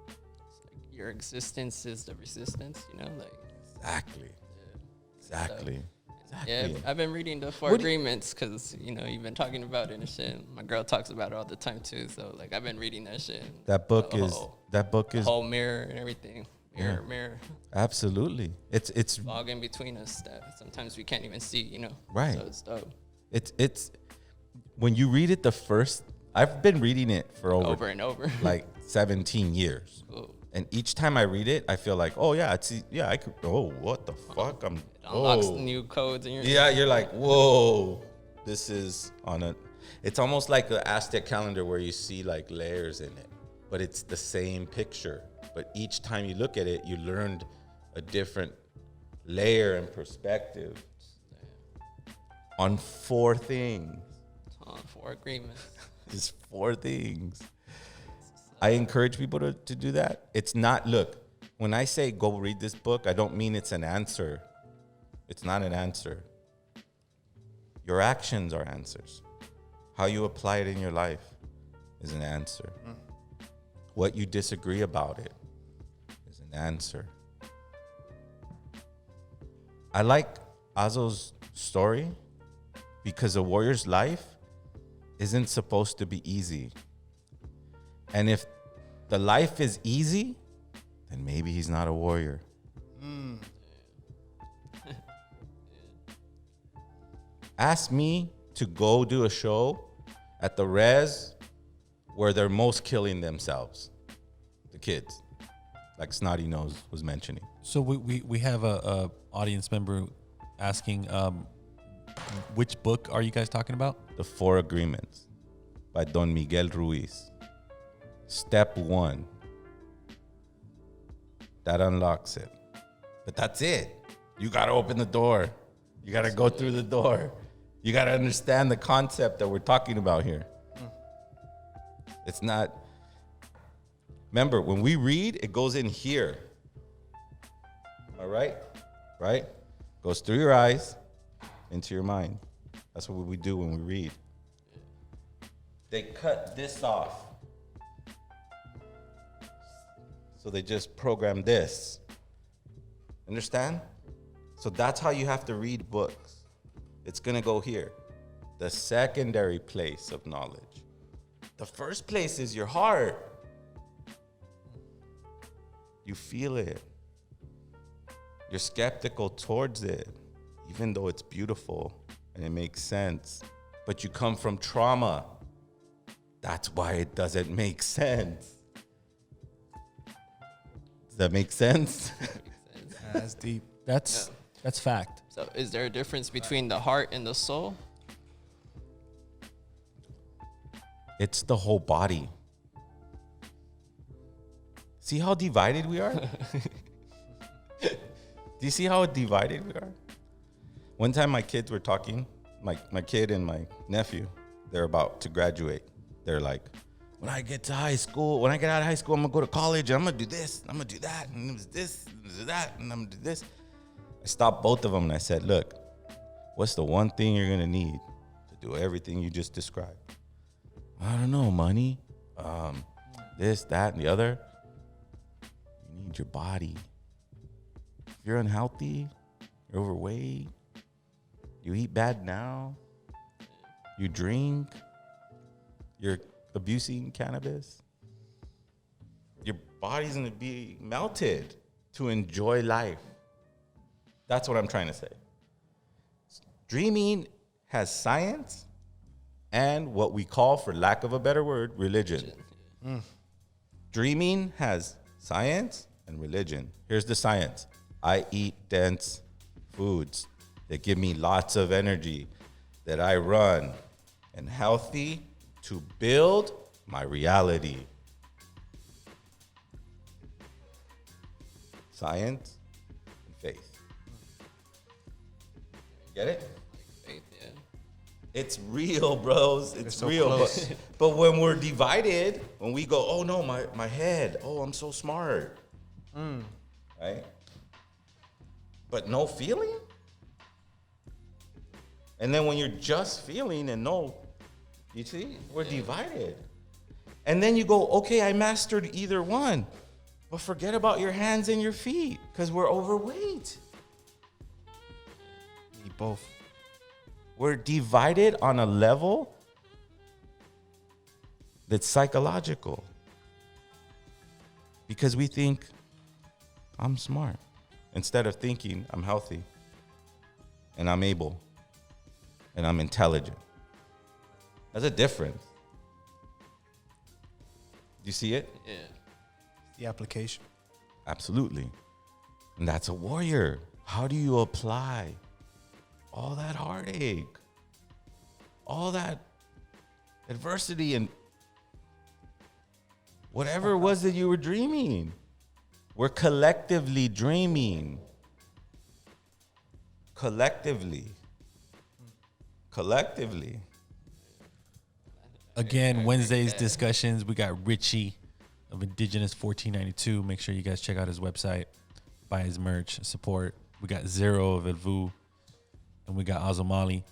It's like your existence is the resistance, you know? Like Exactly. Exactly. Yeah, I've been reading the Four Agreements because, you know, you've been talking about it and shit. My girl talks about it all the time too. So, like, I've been reading that shit. That book is the whole mirror and everything. Mirror. Absolutely. It's fog in between us that sometimes we can't even see, you know? Right. So it's dope. It's when you read it I've been reading it for over and over. like 17 years. Cool. And each time I read it, I feel like, oh yeah, I could. Oh, what the fuck? It unlocks new codes in your. Yeah, you're like, whoa, this is on a. It's almost like the Aztec calendar where you see like layers in it, but it's the same picture. But each time you look at it, you learned a different layer and perspective on 4 things. On 4 agreements. Just 4 things. I encourage people to do that. It's not, look, when I say go read this book, I don't mean it's an answer. It's not an answer. Your actions are answers. How you apply it in your life is an answer. What you disagree about it is an answer. I like Azo's story because a warrior's life isn't supposed to be easy. And if the life is easy, then maybe he's not a warrior. Ask me to go do a show at the res where they're most killing themselves, the kids, like Snotty Nose was mentioning. So we have a audience member asking, which book are you guys talking about? The 4 Agreements by Don Miguel Ruiz. Step 1. That unlocks it. But that's it. You got to open the door. You got to go through the door. You got to understand the concept that we're talking about here. It's not. Remember, when we read, it goes in here. All right? Right? Goes through your eyes into your mind. That's what we do when we read. They cut this off. So they just program this. Understand? So that's how you have to read books. It's going to go here. The secondary place of knowledge. The first place is your heart. You feel it. You're skeptical towards it, even though it's beautiful and it makes sense. But you come from trauma. That's why it doesn't make sense. Does that make sense? That's deep. That's fact. So, is there a difference between the heart and the soul? It's the whole body. See how divided we are? Do you see how divided we are? One time my kids were talking, my kid and my nephew, they're about to graduate. They're like, when I get out of high school, I'm gonna go to college and I'm gonna do this, I'm gonna do that, and it was this, and that, and I'm gonna do this. I stopped both of them and I said, look, what's the one thing you're gonna need to do everything you just described? I don't know, money, this, that, and the other. You need your body. If you're unhealthy, you're overweight, you eat bad now, you drink, you're abusing cannabis, your body's gonna be melted to enjoy life. That's what I'm trying to say. Dreaming has science and what we call, for lack of a better word, religion. Dreaming has science and religion. Here's the science. I eat dense foods that give me lots of energy, that I run and healthy to build my reality. Science and faith. Get it? Faith, yeah. It's real, bros. It's so real. close. But when we're divided, when we go, oh no, my head, oh, I'm so smart. Right? But no feeling? And then when you're just feeling and no, you see, we're divided. And then you go, okay, I mastered either one. But forget about your hands and your feet because we're overweight. Need both. We're divided on a level that's psychological. Because we think, I'm smart. Instead of thinking, I'm healthy. And I'm able. And I'm intelligent. That's a difference. Do you see it? Yeah. The application. Absolutely. And that's a warrior. How do you apply all that heartache, all that adversity, and whatever it was that you were dreaming? We're collectively dreaming. Collectively. Again, Wednesday's discussions. We got Richie of Indigenous1492. Make sure you guys check out his website, buy his merch, support. We got Zero of El Vuh, and we got Azomali.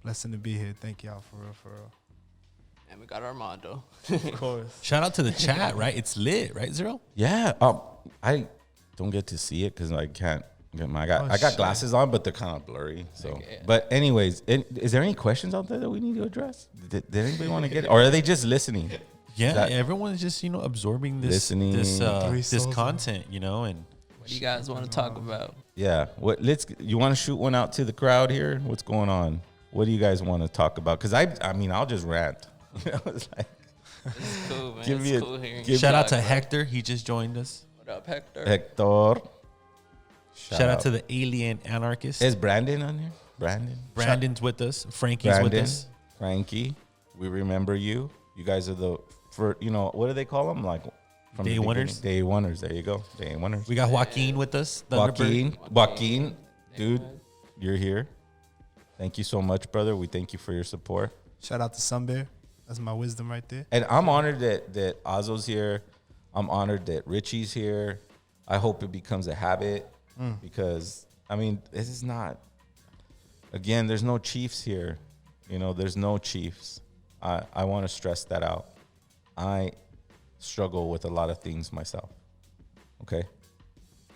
Blessing to be here. Thank y'all for real. And we got Armando. Of course. Shout out to the chat, right? It's lit, right, Zero? Yeah. I don't get to see it because I can't get I got glasses on, but they're kind of blurry. So, Okay. But anyways, is there any questions out there that we need to address? Did anybody want to get it? Or are they just listening? Yeah, everyone's just, absorbing this Listening. this content, and What do you guys want to talk about? Yeah. You want to shoot one out to the crowd here? What's going on? What do you guys want to talk about? Because I'll just rant. It's like, It's cool, man. Give me It's a- cool hearing give shout you out talk, to bro. Hector. He just joined us. What up, Hector? Hector. Shout out to the alien anarchist. Is Brandon on here? Brandon's with us. Frankie's with us. Frankie, we remember you. You guys are what do they call them? Like from Day the oneers? beginning? Day oneers. There you go. Day oneers. We got Joaquin with us. Thunderbird. Joaquin, dude, you're here. Thank you so much, brother. We thank you for your support. Shout out to Sunbear. That's my wisdom right there. And I'm honored that Azo's here. I'm honored that Richie's here. I hope it becomes a habit because, this is not, again, there's no chiefs here. There's no chiefs. I want to stress that out. I struggle with a lot of things myself. Okay?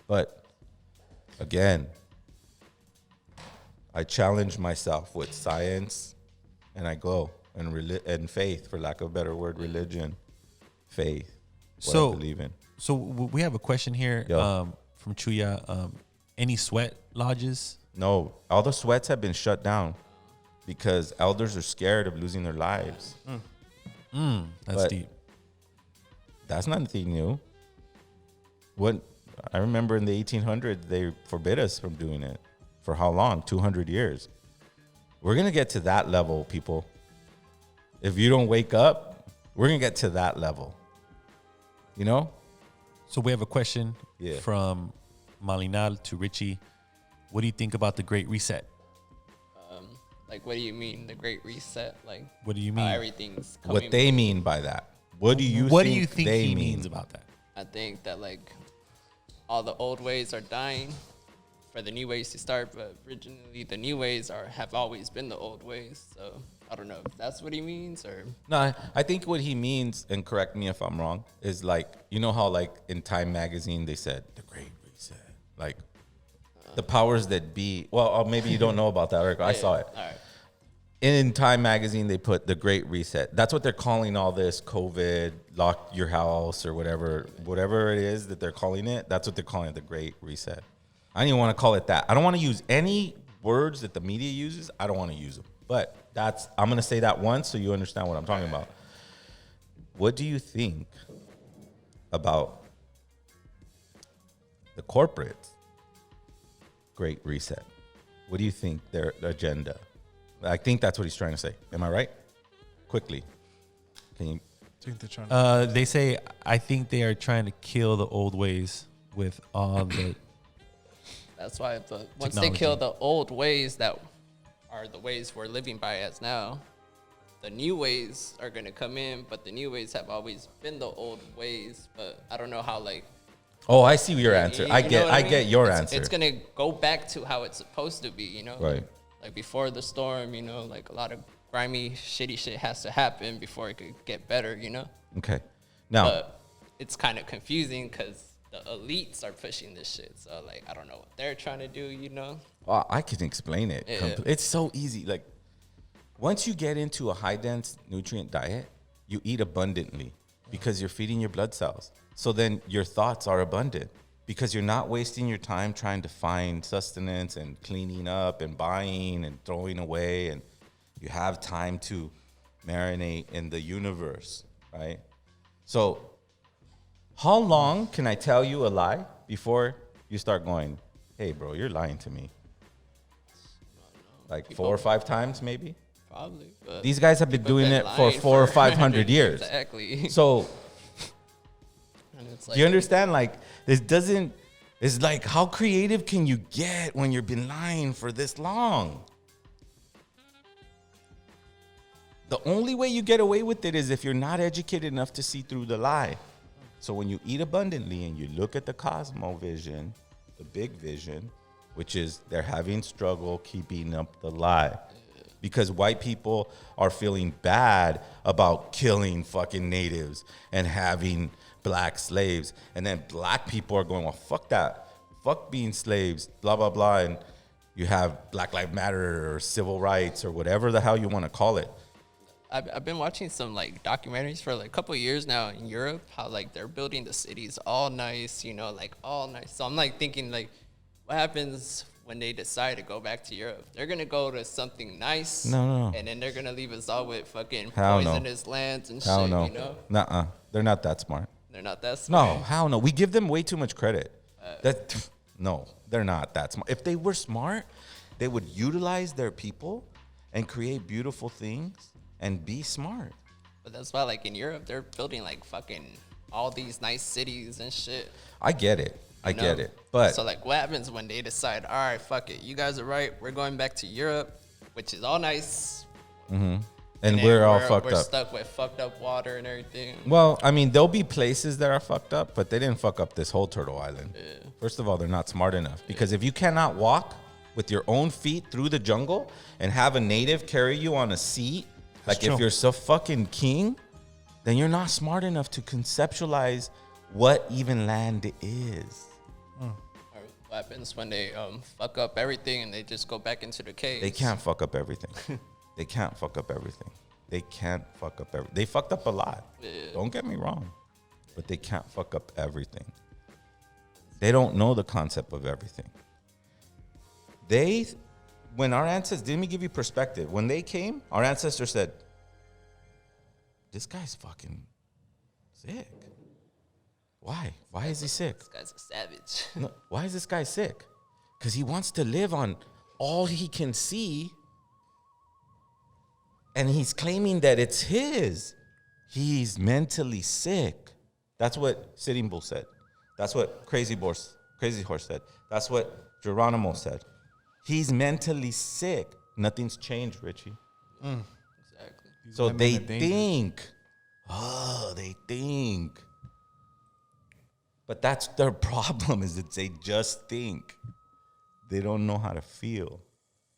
But, again, I challenge myself with science and I go and faith, for lack of a better word, religion, faith. what I believe in. So we have a question here from Chuya. Any sweat lodges? No, all the sweats have been shut down because elders are scared of losing their lives. That's deep. That's not anything new. What I remember in the 1800s, they forbid us from doing it. For how long? 200 years. We're going to get to that level, people. If you don't wake up, we're going to get to that level. You know? So we have a question from Malinal to Richie. What do you think about the Great Reset? Like, what do you mean, the Great Reset? Like, what do you mean? Everything's coming. What they mean by that? What do you think he means about that? I think that, like, all the old ways are dying for the new ways to start, but originally the new ways have always been the old ways. So I don't know if that's what he means or. No, I think what he means, and correct me if I'm wrong, is like, you know how like in Time magazine they said the Great Reset, like the powers that be. Well, maybe you don't know about that, Eric. I saw it. All right. In Time magazine, they put the Great Reset. That's what they're calling all this COVID, lock your house or whatever it is that they're calling it. That's what they're calling it, the Great Reset. I don't even want to call it that. I don't want to use any words that the media uses. I don't want to use them. But I'm going to say that once so you understand what I'm talking about. What do you think about the corporate Great Reset? What do you think their agenda? I think that's what he's trying to say. Am I right? Quickly. Can you? I think they're trying they say, I think they are trying to kill the old ways with all the. That's why once they kill the old ways that are the ways we're living by as now, the new ways are going to come in, but the new ways have always been the old ways. But I don't know how, like. Oh, I see your answer. I get your answer. It's going to go back to how it's supposed to be, you know? Right. Like before the storm, you know, like a lot of grimy, shitty shit has to happen before it could get better, you know? Okay. Now. But it's kind of confusing because the elites are pushing this shit. So, like, I don't know what they're trying to do, you know? Well, I can explain it. Yeah. It's so easy. Like, once you get into a high-dense nutrient diet, you eat abundantly because you're feeding your blood cells. So then your thoughts are abundant because you're not wasting your time trying to find sustenance and cleaning up and buying and throwing away. And you have time to marinate in the universe, right? So how long can I tell you a lie before you start going, hey, bro, you're lying to me? Like 4 or 5 times, maybe? Probably. These guys have been doing it for 400 or 500 years. Exactly. So, like, do you understand? Like, it's like, how creative can you get when you've been lying for this long? The only way you get away with it is if you're not educated enough to see through the lie. So when you eat abundantly and you look at the cosmovision, the big vision, which is they're having struggle keeping up the lie. Because white people are feeling bad about killing fucking natives and having black slaves. And then black people are going, well, fuck that. Fuck being slaves, blah, blah, blah. And you have Black Lives Matter or civil rights or whatever the hell you want to call it. I've been watching some like documentaries for like a couple of years now in Europe, how like they're building the cities all nice, you know, like all nice. So I'm like thinking like, what happens when they decide to go back to Europe? They're going to go to something nice. No. And then they're going to leave us all with fucking Hell poisonous lands and hell shit, no. you know? Nuh-uh. They're not that smart. They're not that smart. No, hell no. We give them way too much credit. No, they're not that smart. If they were smart, they would utilize their people and create beautiful things and be smart. But that's why, like, in Europe, they're building, like, fucking all these nice cities and shit. I get it. I get it. But so, like, what happens when they decide, all right, fuck it, you guys are right, we're going back to Europe, which is all nice. Mm-hmm. And we're all fucked up. We're stuck with fucked up water and everything. Well, I mean, there'll be places that are fucked up, but they didn't fuck up this whole Turtle Island. Yeah. First of all, they're not smart enough. Because if you cannot walk with your own feet through the jungle and have a native carry you on a seat, like if you're so fucking king, then you're not smart enough to conceptualize what even land is. Or what happens when they fuck up everything and they just go back into the caves? They can't fuck up everything. They can't fuck up everything. They can't fuck up everything. They fucked up a lot. Yeah. Don't get me wrong. but they can't fuck up everything. They don't know the concept of everything. When our ancestors, let me give you perspective. When they came, our ancestors said, this guy's fucking sick. Why? Why is he sick? This guy's a savage. No, why is this guy sick? Because he wants to live on all he can see, and he's claiming that it's his. He's mentally sick. That's what Sitting Bull said. That's what Crazy Horse said. That's what Geronimo said. He's mentally sick. Nothing's changed, Richie. Exactly. So they think. But that's their problem, is that they just think. They don't know how to feel.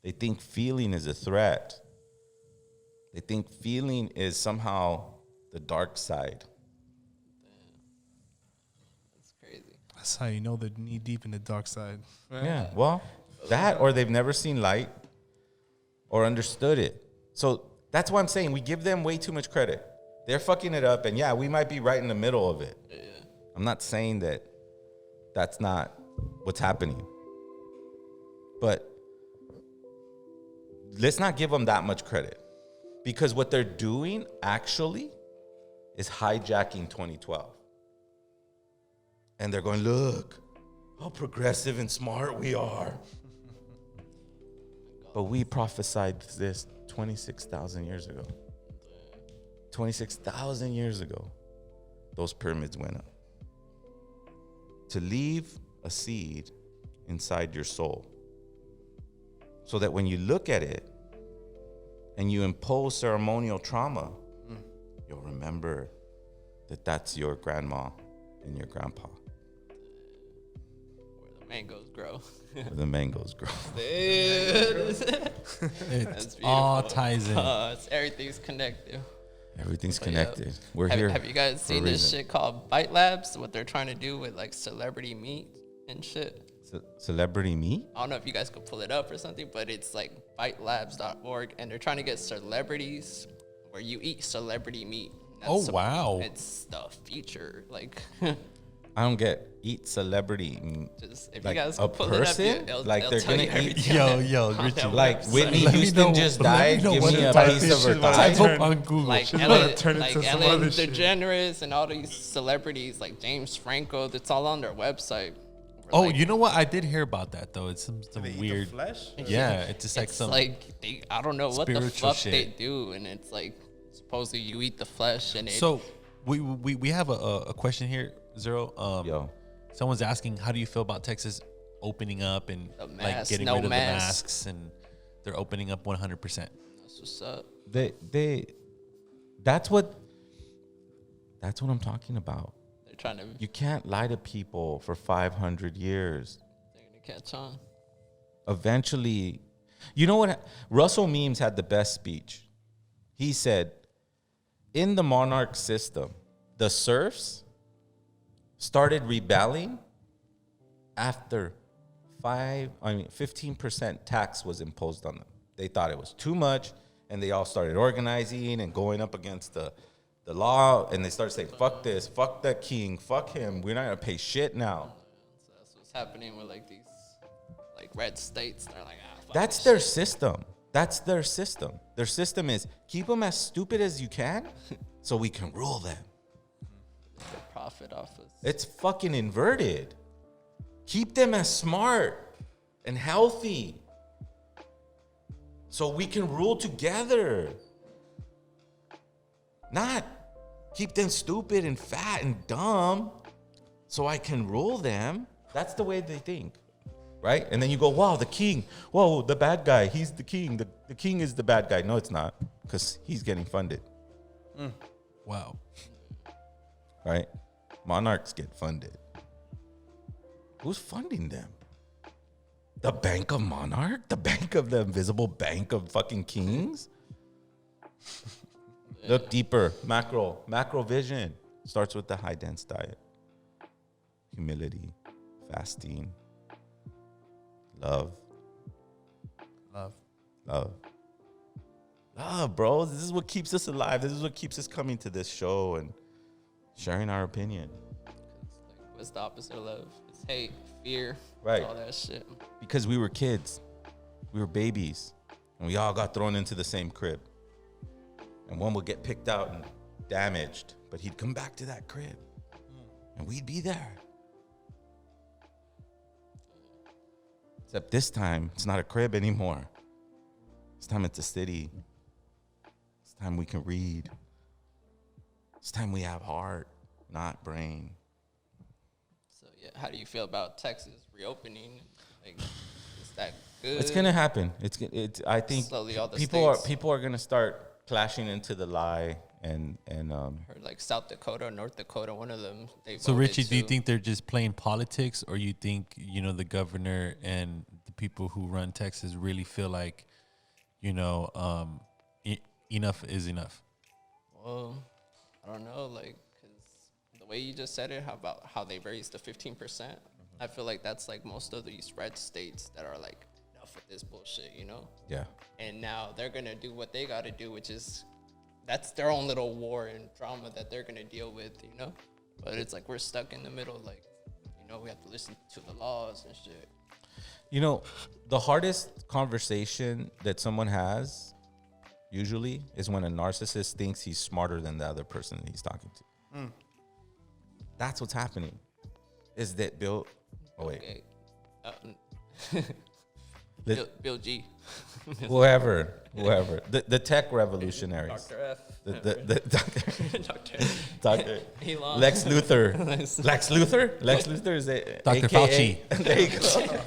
They think feeling is a threat. They think feeling is somehow the dark side. That's crazy. That's how you know they're knee deep in the dark side. Yeah, well, that or they've never seen light or understood it. So that's why I'm saying we give them way too much credit. They're fucking it up, and yeah, we might be right in the middle of it. Yeah. I'm not saying that that's not what's happening. But let's not give them that much credit. Because what they're doing actually is hijacking 2012. And they're going, look how progressive and smart we are. But we prophesied this 26,000 years ago. 26,000 years ago, those pyramids went up. To leave a seed inside your soul, so that when you look at it and you impose ceremonial trauma, you'll remember that that's your grandma and your grandpa. Where the mangoes grow. Where the mangoes grow. It all ties in. Everything's connected. Everything's But connected. Yeah. We're here. Have you guys for a seen this reason. shit called Bite Labs? What they're trying to do with like celebrity meat and shit. Celebrity meat? I don't know if you guys could pull it up or something, but it's like bitelabs.org, and they're trying to get celebrities where you eat celebrity meat. Wow. It's the future. Like, I don't get eat celebrity meat. just if Like you guys a could pull it up, person? Like it'll they're tell you gonna eat. everything on that Richie. website. Like Whitney Let me Houston know- just let me died. know Give what me the a type piece of of her shit thigh. type up on Google. Like She's Ellen, about to turn like into some Ellen other shit. DeGeneres and all these celebrities like James Franco, that's all on their website. Oh, you know what? I did hear about that though. It's some they eat the weird flesh? Yeah, it's just like It's some like I don't know what the spiritual fuck shit. they do, and it's like supposedly you eat the flesh and it. So we have a question here, Zero. Someone's asking, how do you feel about Texas opening up and like mask, getting no rid of mask. the masks, and they're opening up 100%. That's what's up. That's what I'm talking about. They're trying to. You can't lie to people for 500 years. They're gonna catch on. Eventually, you know what? Russell Memes had the best speech. He said, in the monarch system, the serfs started rebelling after 15% tax was imposed on them. They thought it was too much, and they all started organizing and going up against the law, and they started saying, fuck this, fuck the king, fuck him, we're not gonna pay shit now. So that's what's happening with like these like red states. They're like, fuck That's this their shit. system. That's their system. Their system is keep them as stupid as you can so we can rule them. They profit off us. It's fucking inverted. Keep them as smart and healthy so we can rule together. Not keep them stupid and fat and dumb so I can rule them. That's the way they think, right? And then you go, wow, the king. Whoa, the bad guy. He's the king. The king is the bad guy. No, it's not, because he's getting funded. Wow. Right? Monarchs get funded. Who's funding them? The Bank of Monarch? The bank of the invisible bank of fucking kings? Look deeper. Macro vision. Starts with the high dense diet. Humility. Fasting. Love. Love, bro. This is what keeps us alive. This is what keeps us coming to this show and sharing our opinion. What's the opposite of love? It's hate, fear, Right. all that shit. Because we were kids, we were babies, and we all got thrown into the same crib. And one would get picked out and damaged, but he'd come back to that crib, and we'd be there. Except this time, it's not a crib anymore. This time it's a city. This time we can read. This time we have heart, not brain. So yeah, how do you feel about Texas reopening? Like, is that good? It's gonna happen. I think Slowly all the people are gonna start clashing into the lie and Or like South Dakota, North Dakota, one of them. They So, voted Richie, do you to- think they're just playing politics, or you think, you know, the governor and the people who run Texas really feel like, you know, enough is enough? Well, I don't know, like, because the way you just said it, how they raised the 15%, I feel like that's like most of these red states that are like, enough with this bullshit, you know? Yeah. And now they're going to do what they got to do, which is, that's their own little war and drama that they're going to deal with, you know? But it's like we're stuck in the middle, like, you know, we have to listen to the laws and shit. You know, the hardest conversation that someone has usually is when a narcissist thinks he's smarter than the other person that he's talking to. That's what's happening. Is that Bill? Oh, wait. Okay. Bill G. Whoever. The tech revolutionaries. Dr. F. The Dr. Dr. Lex Luthor. Lex Luthor? Lex Luthor is a Dr. AKA. Fauci. There you go.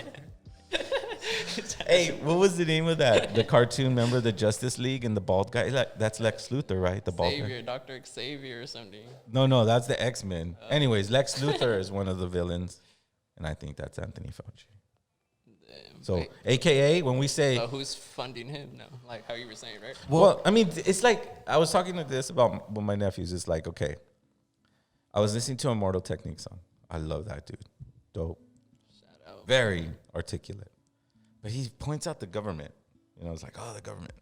Hey, what was the name of that? The cartoon, remember the Justice League and the bald guy? That's Lex Luthor, right? The bald Xavier, guy. Dr. Xavier or something. No, that's the X-Men. Anyways, Lex Luthor is one of the villains, and I think that's Anthony Fauci. So, wait. AKA, when we say... So who's funding him now? Like how you were saying, right? Well, I mean, it's like, I was talking to this about with my nephews. It's like, okay, I was listening to a Immortal Technique song. I love that dude. Dope. Shout out. Very articulate. But he points out the government. You know, it's like, oh, the government.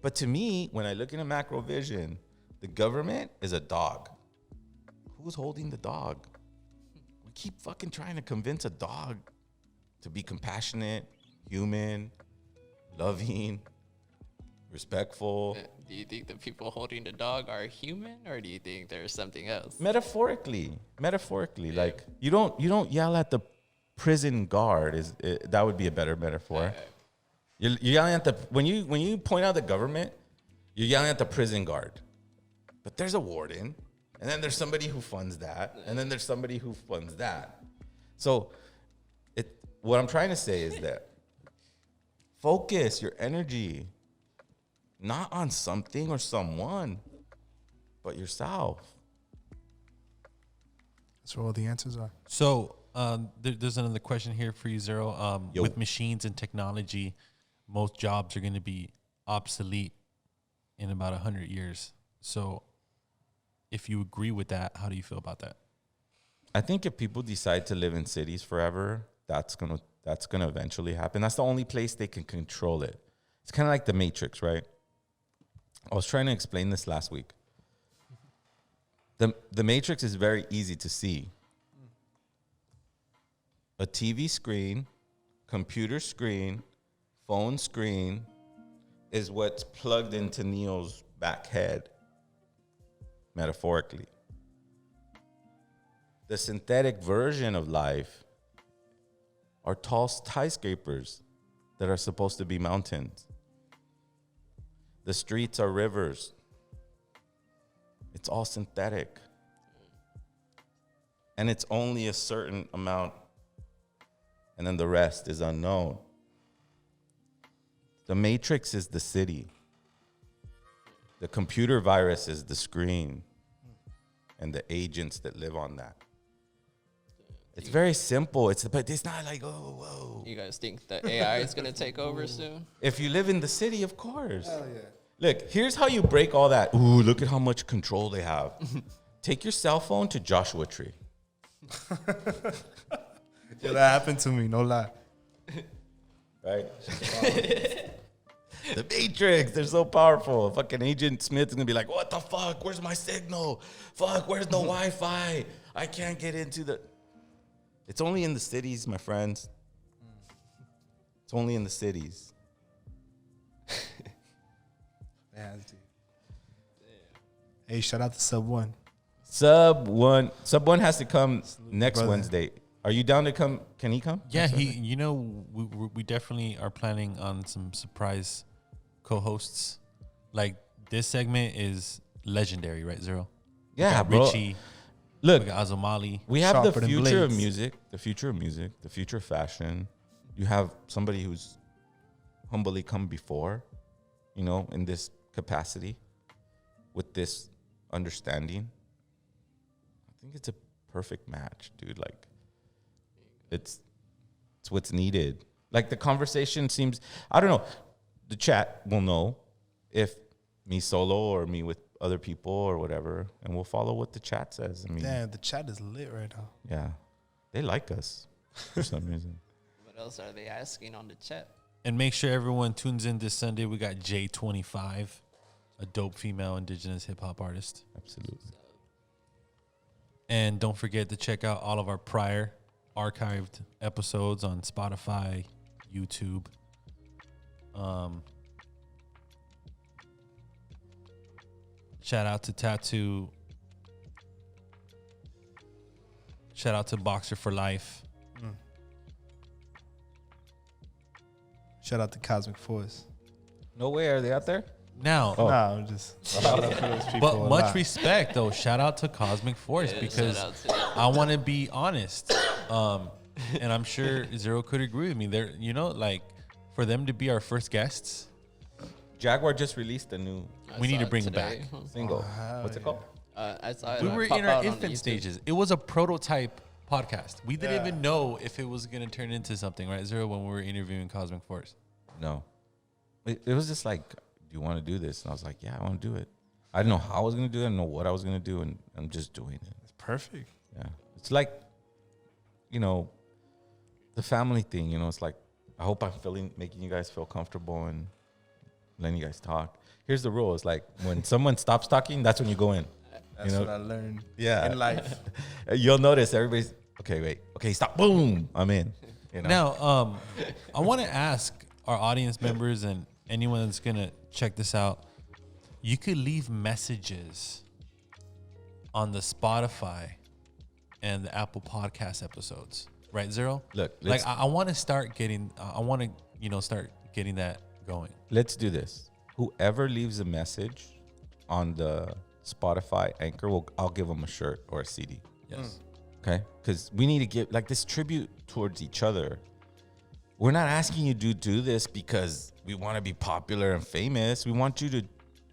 But to me, when I look in a macro vision, the government is a dog. Who's holding the dog? We keep fucking trying to convince a dog to be compassionate, human, loving, respectful. Do you think the people holding the dog are human, or do you think there's something else? Metaphorically, like you don't yell at the prison guard. That would be a better metaphor. You're yelling at the when you point out the government, you're yelling at the prison guard. But there's a warden, and then there's somebody who funds that, and then there's somebody who funds that. So, what I'm trying to say is that focus your energy not on something or someone, but yourself. That's where all the answers are. So there's another question here for you, Zero. Yo. With machines and technology, most jobs are going to be obsolete in about 100 years. So if you agree with that, how do you feel about that? I think if people decide to live in cities forever, that's gonna eventually happen. That's the only place they can control it. It's kind of like the Matrix, right? I was trying to explain this last week. The Matrix is very easy to see. A TV screen, computer screen, phone screen is what's plugged into Neo's back head, metaphorically. The synthetic version of life are tall skyscrapers that are supposed to be mountains. The streets are rivers. It's all synthetic. And it's only a certain amount, and then the rest is unknown. The Matrix is the city. The computer virus is the screen and the agents that live on that. It's very simple. But it's not like, oh, whoa. You guys think the AI is gonna take over soon? If you live in the city, of course. Hell yeah. Look, here's how you break all that. Ooh, look at how much control they have. Take your cell phone to Joshua Tree. Yeah, that happened to me, no lie. Right? The Matrix, they're so powerful. Fucking Agent Smith is gonna be like, what the fuck? Where's my signal? Fuck, where's the Wi-Fi? I can't get into the... It's only in the cities, my friends. It's only in the cities. Yeah, dude. Hey, shout out to Sub One. Sub One has to come next Wednesday. Are you down to come? Can he come? Yeah, we definitely are planning on some surprise co-hosts. Like this segment is legendary, right, Zero? Yeah, we got bro. Richie, Look, we got Azomali. We have the Sharper than future of blades. music, the future of music, the future of fashion. You have somebody who's humbly come before, in this capacity, with this understanding. I think it's a perfect match, dude. Like, it's what's needed. Like, the conversation seems, I don't know, the chat will know if me solo or me with other people or whatever, and we'll follow what the chat says. I mean, Damn, the chat is lit right now. yeah, they like us for some reason. What else are they asking on the chat? And make sure everyone tunes in this Sunday. We got J25, a dope female indigenous hip hop artist. Absolutely. And don't forget to check out all of our prior archived episodes on Spotify, YouTube. Shout out to Tattoo. Shout out to Boxer for Life. Shout out to Cosmic Force. No way, are they out there? Now, No, I'm just shout out to those people. but a much lot. respect though. Shout out to Cosmic Force because shout out to them. I want to be honest, and I'm sure Zero could agree with me. They're like for them to be our first guests, Jaguar just released a new we need saw to it bring today. it back. single. What's it called? I saw it. We were pop in our out on the infant YouTube. stages. It was a prototype podcast. We didn't even know if it was going to turn into something, right, Zero, when we were interviewing Cosmic Force. No. It was just like, do you want to do this? And I was like, yeah, I want to do it. I didn't know how I was going to do it. I didn't know what I was going to do. And I'm just doing it. It's perfect. Yeah. It's like, the family thing, it's like, I hope I'm making you guys feel comfortable and letting you guys talk. Here's the rule. It's like when someone stops talking, that's when you go in. That's what I learned in life. You'll notice everybody's, okay, wait. Okay, stop. Boom. I'm in. Now, I want to ask our audience members and anyone that's going to check this out, you could leave messages on the Spotify and the Apple Podcast episodes, right, Zero? Look, like I want to start getting, start getting that going. Let's do this. Whoever leaves a message on the Spotify Anchor, I'll give them a shirt or a CD. Yes. Okay? Because we need to give this tribute towards each other. We're not asking you to do this because we want to be popular and famous. We want you to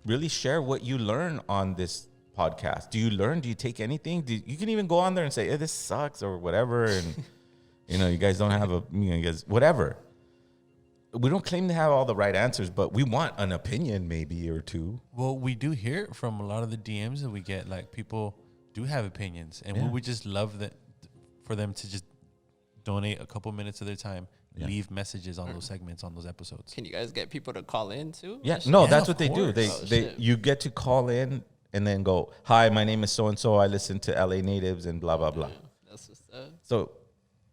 really share what you learn on this podcast. Do you learn? Do you take anything? You can even go on there and say, hey, this sucks or whatever. And, you guys don't have whatever. We don't claim to have all the right answers, but we want an opinion maybe or two. Well, we do hear from a lot of the DMs that we get, like people do have opinions, and we would just love that for them to just donate a couple minutes of their time, leave messages on those segments, on those episodes. Can you guys get people to call in too? Yeah, no, that's of what they do. course. You get to call in and then go, hi, my name is so and so. I listen to LA Natives and blah blah blah. That's what's up. So,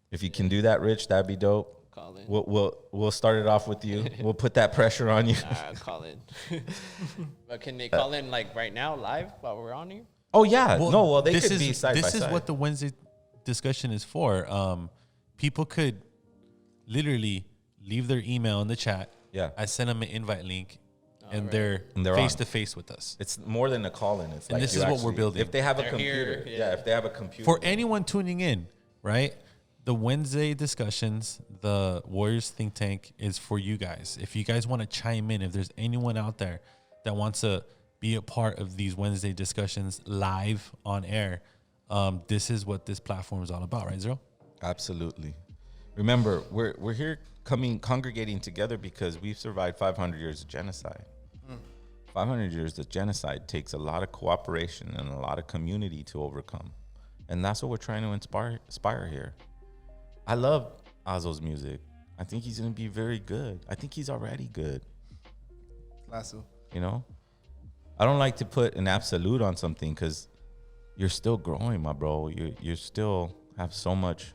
if you can do that, Rich, that'd be dope. Call in. We'll start it off with you. We'll put that pressure on you. Call in. But can they call in like right now, live, while we're on here? Oh yeah, they could be side by This is side. what the Wednesday discussion is for. People could literally leave their email in the chat. Yeah, I send them an invite link, and right. they're face to face with us. It's more than a call in. It's and like this is what we're building. If they have a They're computer, here, if they have a computer. For anyone tuning in, right? The Wednesday discussions, the Warriors Think Tank is for you guys. If you guys want to chime in, if there's anyone out there that wants to be a part of these Wednesday discussions live on air, this is what this platform is all about, right, Zero? Absolutely. Remember, we're here congregating together because we've survived 500 years of genocide. 500 years of genocide takes a lot of cooperation and a lot of community to overcome. And that's what we're trying to inspire here. I love Azo's music. I think he's going to be very good. I think he's already good. Lasso. You know, I don't like to put an absolute on something because you're still growing, my bro. You still have so much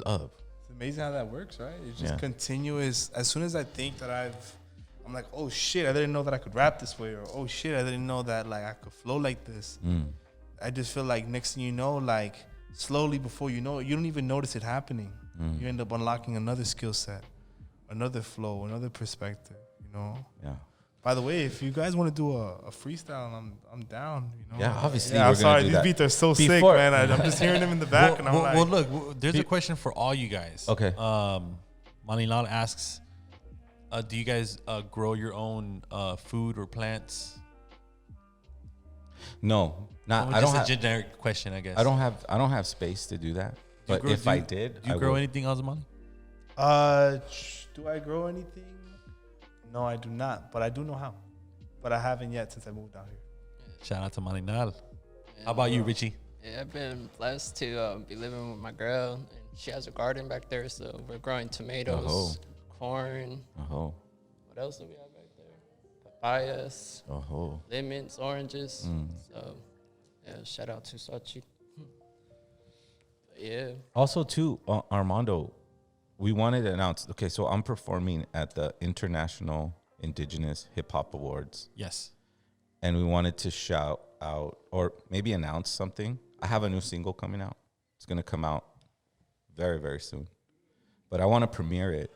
love. It's amazing how that works, right? It's just continuous. As soon as I think that I'm like, oh shit, I didn't know that I could rap this way, or oh shit, I didn't know that like I could flow like this. I just feel like next thing you know, like slowly before you know it, you don't even notice it happening. You end up unlocking another skill set, another flow, another perspective, you know? Yeah. By the way, if you guys want to do a freestyle, I'm down, you know? Yeah, obviously. Yeah, I'm we're sorry, gonna do these that. beats are so sick, man. I'm just hearing them in the back, and I'm like... Well, look, there's a question for all you guys. Okay. Malinal asks, do you guys grow your own food or plants? No, not. I Just don't a have. generic question, I guess. I don't have space to do that. But if I did, do you grow anything, Azomali? Do I grow anything? No, I do not. But I do know how. But I haven't yet since I moved out here. Shout out to Malinal. How about you, Richie? Yeah, I've been blessed to be living with my girl, and she has a garden back there, so we're growing tomatoes, corn. What else do we have back there? Papayas, lemons, oranges. So, yeah, shout out to Sachi. Yeah. Also, too, Armando, we wanted to announce. Okay, so I'm performing at the International Indigenous Hip Hop Awards. Yes. And we wanted to shout out or maybe announce something. I have a new single coming out. It's going to come out very, very soon. But I want to premiere it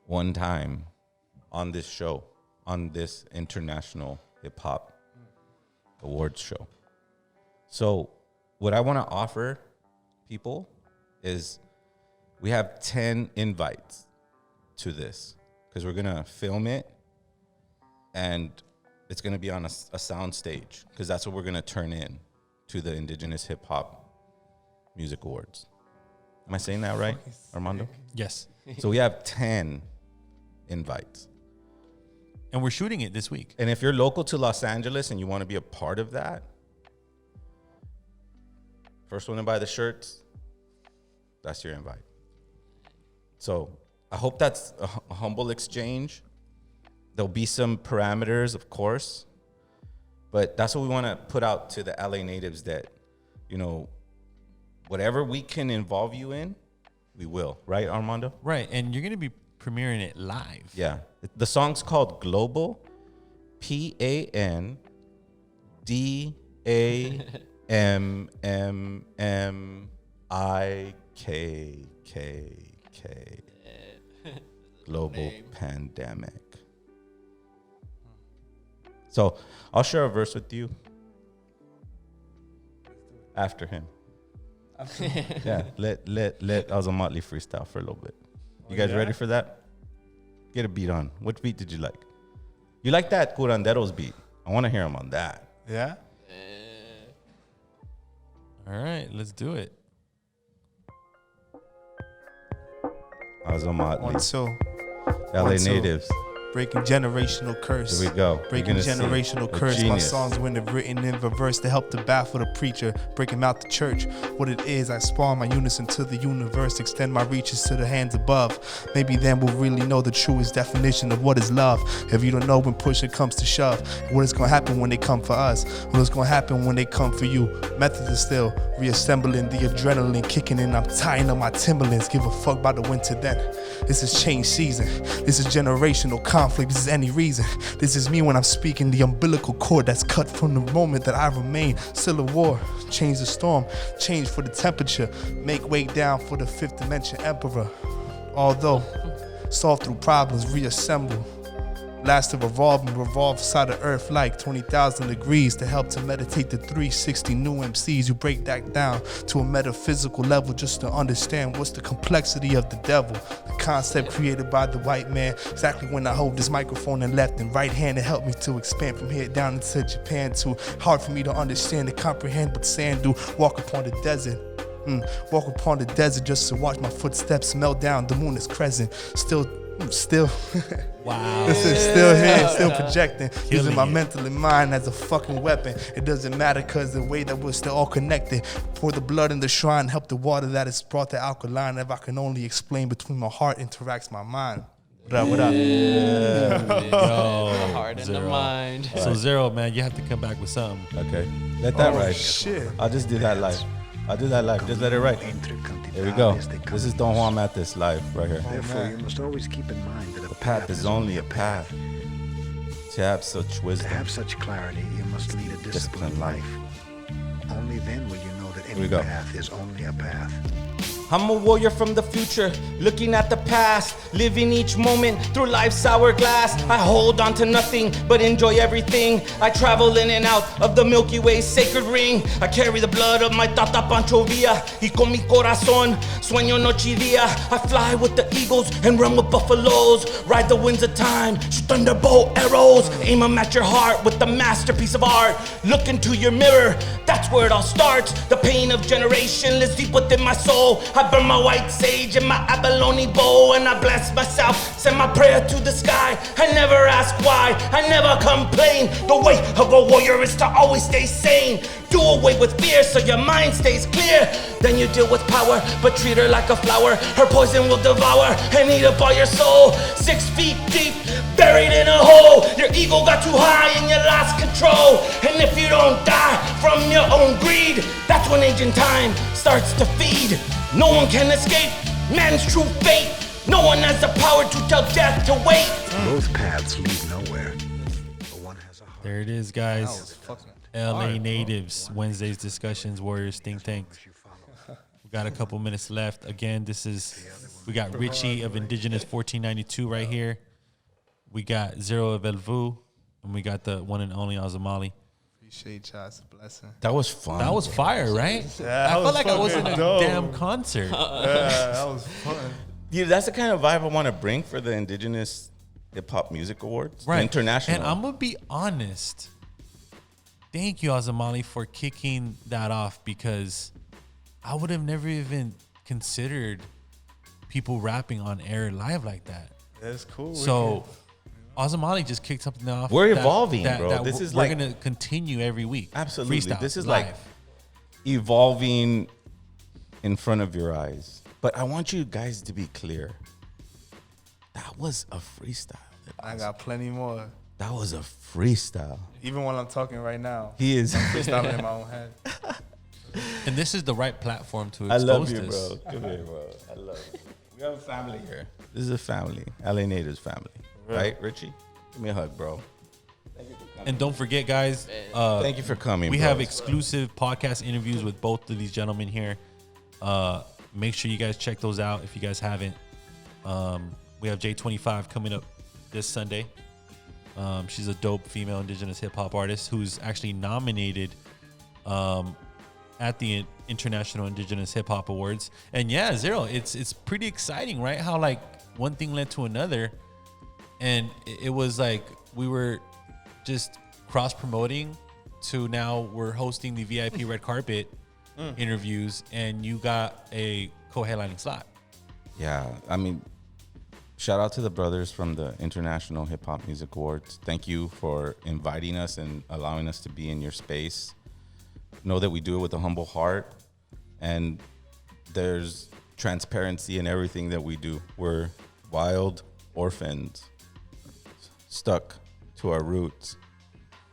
one time on this show, on this International Hip Hop Awards show. So what I want to offer people is we have 10 invites to this because we're going to film it and it's going to be on a sound stage because that's what we're going to turn in to the Indigenous Hip Hop Music Awards. Am I saying that right, Armando? Yes. So we have 10 invites. And we're shooting it this week. And if you're local to Los Angeles and you want to be a part of that, first one to buy the shirts, that's your invite. So I hope that's a humble exchange. There'll be some parameters, of course, but that's what we want to put out to the LA natives that, you know, whatever we can involve you in, we will. Right, Armando? Right, and you're going to be premiering it live. Yeah. The song's called Global, PANDAMMMMIKKK. Global pandemic. So I'll share a verse with you after him. Yeah, let Azomali freestyle for a little bit. You guys ready for that? Get a beat on. Which beat did you like? You like that Curanderos beat? I want to hear him on that. Yeah. All right, let's do it. Azomali. 1-2. LA 1-2. natives. Breaking generational curse. Here we go. Breaking generational curse. My songs when they're written in reverse to help to baffle the preacher. Break him out the church. What it is, I spawn my unison to the universe. Extend my reaches to the hands above. Maybe then we'll really know the truest definition of what is love. If you don't know when push it comes to shove, what is going to happen when they come for us? What is going to happen when they come for you? Methods are still reassembling, the adrenaline kicking in. I'm tying up my Timberlands. Give a fuck about the winter then. This is change season. This is generational conflict. This is any reason. This is me when I'm speaking. The umbilical cord that's cut from the moment that I remain. Still a war. Change the storm. Change for the temperature. Make way down for the fifth dimension emperor. Although solve through problems, reassemble. Last to revolve and revolve side of earth like 20,000 degrees to help to meditate the 360 new MCs. You break that down to a metaphysical level just to understand what's the complexity of the devil. The concept created by the white man. Exactly when I hold this microphone in left and right hand, it helped me to expand from here down into Japan too. Hard for me to understand and comprehend what sand do. Walk upon the desert. Walk upon the desert just to watch my footsteps melt down. The moon is crescent. Still wow. This is still here, still projecting, using my mental and mind as a fucking weapon. It doesn't matter cause the way that we're still all connected. Pour the blood in the shrine, help the water that is brought to alkaline. If I can only explain between my heart interacts my mind. What up? Yo, Heart and the Zero. mind. So Zero, man, you have to come back with something. Okay. Let that ride. Shit. I'll just do that live. I'll do that live. Just let it ride. Here we go. This is Don Juan Mathis live right here. Therefore, you must always keep in mind that The path is only a path. To have such To wisdom. have such clarity, you must lead a disciplined life. Only then will you know that we any go. path is only a path. I'm a warrior from the future, looking at the past, living each moment through life's hourglass. I hold on to nothing, but enjoy everything. I travel in and out of the Milky Way sacred ring. I carry the blood of my Tata Pancho Villa, y con mi corazón, sueño noche y día. I fly with the eagles and run with buffaloes, ride the winds of time, shoot thunderbolt arrows, aim 'em at your heart with the masterpiece of art. Look into your mirror, that's where it all starts. The pain of generation lives deep within my soul. I burn my white sage in my abalone bowl, and I bless myself, send my prayer to the sky. I never ask why, I never complain. The way of a warrior is to always stay sane. Do away with fear so your mind stays clear. Then you deal with power, but treat her like a flower. Her poison will devour and eat up all your soul. 6 feet deep, buried in a hole. Your ego got too high and you lost control. And if you don't die from your own greed, that's when ancient time starts to feed. No one can escape man's true fate. No one has the power to tell death to wait. Both paths lead nowhere. There it is, guys. LA natives, Wednesday's discussions, Warriors think tanks. We got a couple minutes left. Again, we got Richie of Indigenous 1492 right here. We got Zero of El Vuh, and we got the one and only Azomali. Appreciate y'all. It's a blessing. That was fun. That was fire, right? Yeah, I felt like I was in a dope. damn concert. Yeah, that was fun. Yeah, that's the kind of vibe I want to bring for the Indigenous Hip Hop Music Awards. Right. International. And I'm going to be honest. Thank you, Azomali, for kicking that off, because I would have never even considered people rapping on air live like that. That's cool. So Azomali just kicked something off. We're evolving, bro. This is we're like going to continue every week. Absolutely. Freestyle, This is live. like evolving in front of your eyes. But I want you guys to be clear. That was a freestyle. I got plenty more. That was a freestyle. Even while I'm talking right now, He is I'm freestyling in my own head. And this is the right platform to I expose love you, this. bro. Come here, bro. I love you. We have a family here. This is a family. LA Natives family. Right, Richie? Give me a hug, bro. And don't forget, guys. Thank you for coming, We bros. have exclusive podcast interviews with both of these gentlemen here. Make sure you guys check those out if you guys haven't. We have J25 coming up this Sunday. She's a dope female Indigenous hip hop artist who's actually nominated at the International Indigenous Hip Hop Awards. And yeah, Zero, it's pretty exciting, right? How like one thing led to another, and it was like we were just cross promoting to now we're hosting the VIP red carpet interviews, and you got a co-headlining slot. Yeah, I mean, shout out to the brothers from the International Hip Hop Music Awards. Thank you for inviting us and allowing us to be in your space. Know that we do it with a humble heart, and there's transparency in everything that we do. We're wild orphans, stuck to our roots.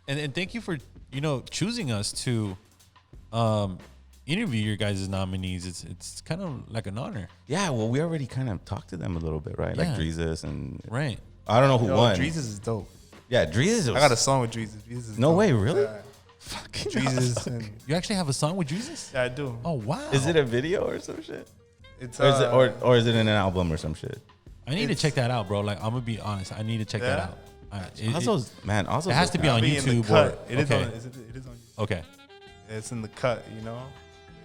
And thank you for, choosing us to interview your guys' nominees. It's kind of like an honor. Yeah, well, we already kind of talked to them a little bit, right? Like Yeah. Dreezus and Right. I don't know who won. Dreezus is dope. Yeah, Dreezus. I got a song with Dreezus. Dreezus is No dope. way, really? Yeah. Fucking Dreezus. awesome. And You actually have a song with Jesus? yeah, I do. Oh wow! Is it a video or some shit? It's Or is it or is it in an album or some shit? I need to check that out, bro. Like I'm gonna be honest, I need to check that Yeah? out. Also's it has to be on I'll be in the YouTube. cut. Or, It is okay. on. It is on. Okay. It's in the cut.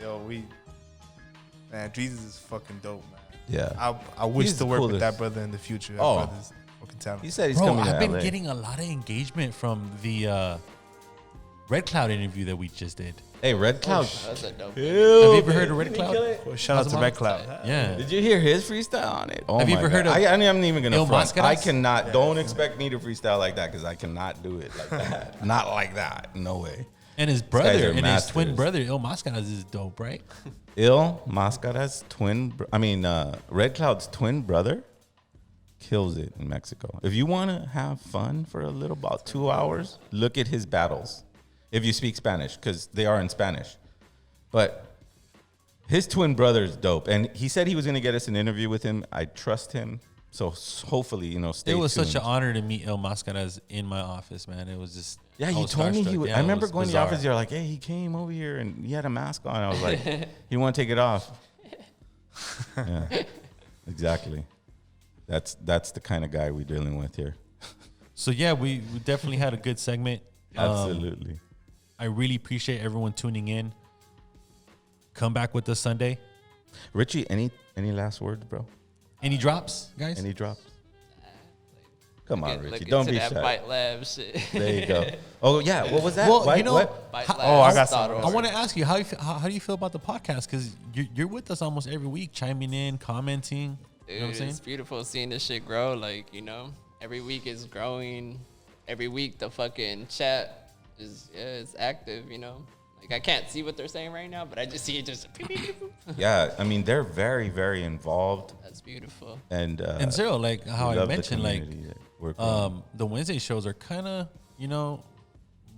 Yo, man, Dreezus is fucking dope, man. Yeah. I wish He's to the work with coolest. that brother in the future. That Oh. brother's fucking talented. He said he's Bro, coming to I've been LA. getting a lot of engagement from the Red Cloud interview that we just did. Hey, Red Cloud. That's a dope. Have you ever heard of Red Cloud? Well, shout out to Azomali? Red Cloud. Yeah. Did you hear his freestyle on it? Oh Have you my ever heard God. of I'm even gonna Il front. Mascaras? I cannot. Don't expect me to freestyle like that because I cannot do it like that. Not like that. No way. And his guys brother, are and his masters. twin brother, Il Mascaras, is dope, right? Il Mascaras' Red Cloud's twin brother kills it in Mexico. If you want to have fun for a little, about 2 hours, look at his battles. If you speak Spanish, because they are in Spanish. But his twin brother is dope. And he said he was going to get us an interview with him. I trust him. So hopefully, stay tuned. It was such an honor to meet El Mascaras in my office, man. It was just... Yeah, you told me he would. I remember going to the office. You're like, hey, he came over here and he had a mask on. I was like, he didn't want to take it off. Yeah, exactly. That's the kind of guy we're dealing with here. So yeah, we definitely had a good segment. Absolutely. I really appreciate everyone tuning in. Come back with us Sunday. Richie, any last words, bro? Any drops, guys? Any drops? Come on, Richie. Look Don't into be that shy. Bite Lab shit. There you go. Oh, yeah. What was that? Well, Bite, what? I got some. I want to ask you, how do you feel about the podcast? Because you're with us almost every week, chiming in, commenting. Dude, You know what I'm saying? it's beautiful seeing this shit grow. Like, every week is growing. Every week the fucking chat is active, Like, I can't see what they're saying right now, but I just see it just... Yeah, I mean, they're very, very involved. That's beautiful. And Zero, like how I mentioned, like the the Wednesday shows are kind of,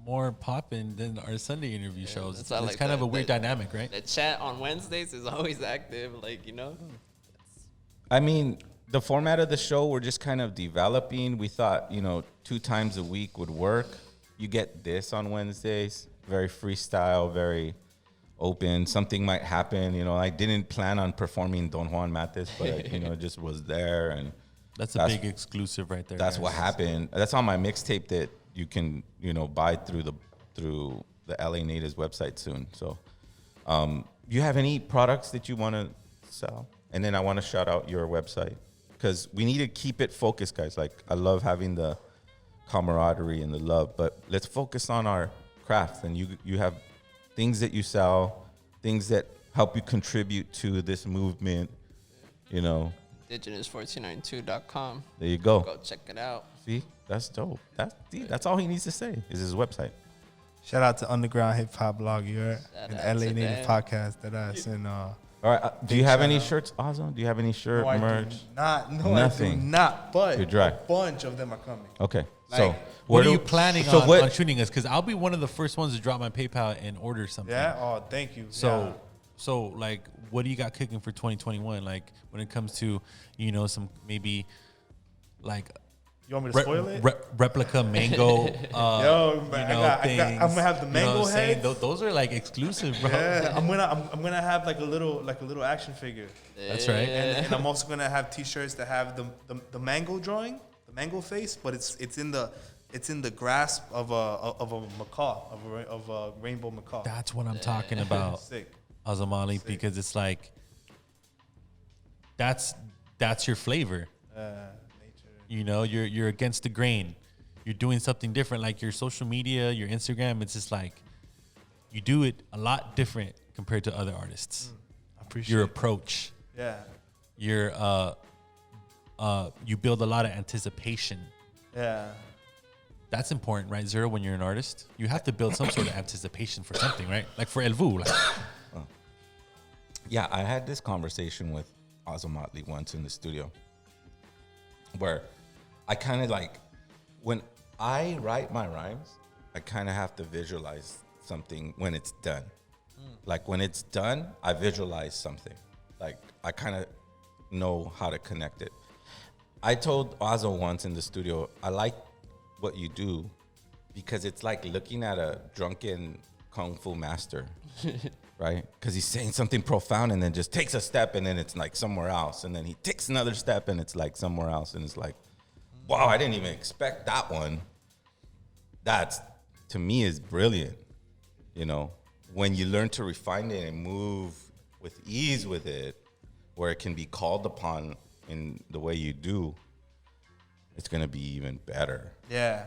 more popping than our Sunday interview shows. It's like kind of a weird dynamic, right? The chat on Wednesdays is always active, like, I mean, the format of the show, we're just kind of developing. We thought, 2 times a week would work. You get this on Wednesdays, very freestyle, very open. Something might happen. I didn't plan on performing Don Juan Mates, but it just was there, and that's a big exclusive right there. That's guys. what happened. That's on my mixtape that you can buy through the LA Natives website soon. So, you have any products that you want to sell? And then I want to shout out your website because we need to keep it focused, guys. Like, I love having the camaraderie and the love, but let's focus on our craft. And you have things that you sell, things that help you contribute to this movement, Indigenous1492.com. There you go. Go check it out. See, that's dope. That's all he needs to say is his website. Shout out to Underground Hip Hop Blog, and LA Native Podcast that us and all right. Do you have any shirts, Azom? Do you have any shirt merch? Nothing. Nothing. I do not. But You're dry. a bunch of them are coming. Okay. Like, so what are you planning on shooting us? Because I'll be one of the first ones to drop my PayPal and order something. Yeah. Oh, thank you. So like, what do you got cooking for 2021? Like, when it comes to, some maybe like. You want me to spoil it? Replica mango. I'm gonna have the mango head. Those are like exclusive, bro. Yeah, I'm gonna have like a little action figure. That's right. And I'm also gonna have T-shirts that have the mango drawing, the mango face, but it's in the grasp of a macaw, of a rainbow macaw. That's what I'm talking about. Sick. Azomali, because it's like that's your flavor. You're against the grain. You're doing something different, like your social media, your Instagram. It's just like you do it a lot different compared to other artists. I appreciate your approach. Yeah. You build a lot of anticipation. Yeah. That's important, right, Zero? When you're an artist, you have to build some sort of anticipation for something, right? Like for El Vuh. Yeah, I had this conversation with Azomali once in the studio, where I kind of like, when I write my rhymes, I kind of have to visualize something when it's done. Like when it's done, I visualize something. Like I kind of know how to connect it. I told Azo once in the studio, I like what you do because it's like looking at a drunken kung fu master, right? Because he's saying something profound and then just takes a step and then it's like somewhere else. And then he takes another step and it's like somewhere else. And it's like, wow, I didn't even expect that one. That's, to me, is brilliant. When you learn to refine it and move with ease with it, where it can be called upon in the way you do, it's going to be even better. Yeah.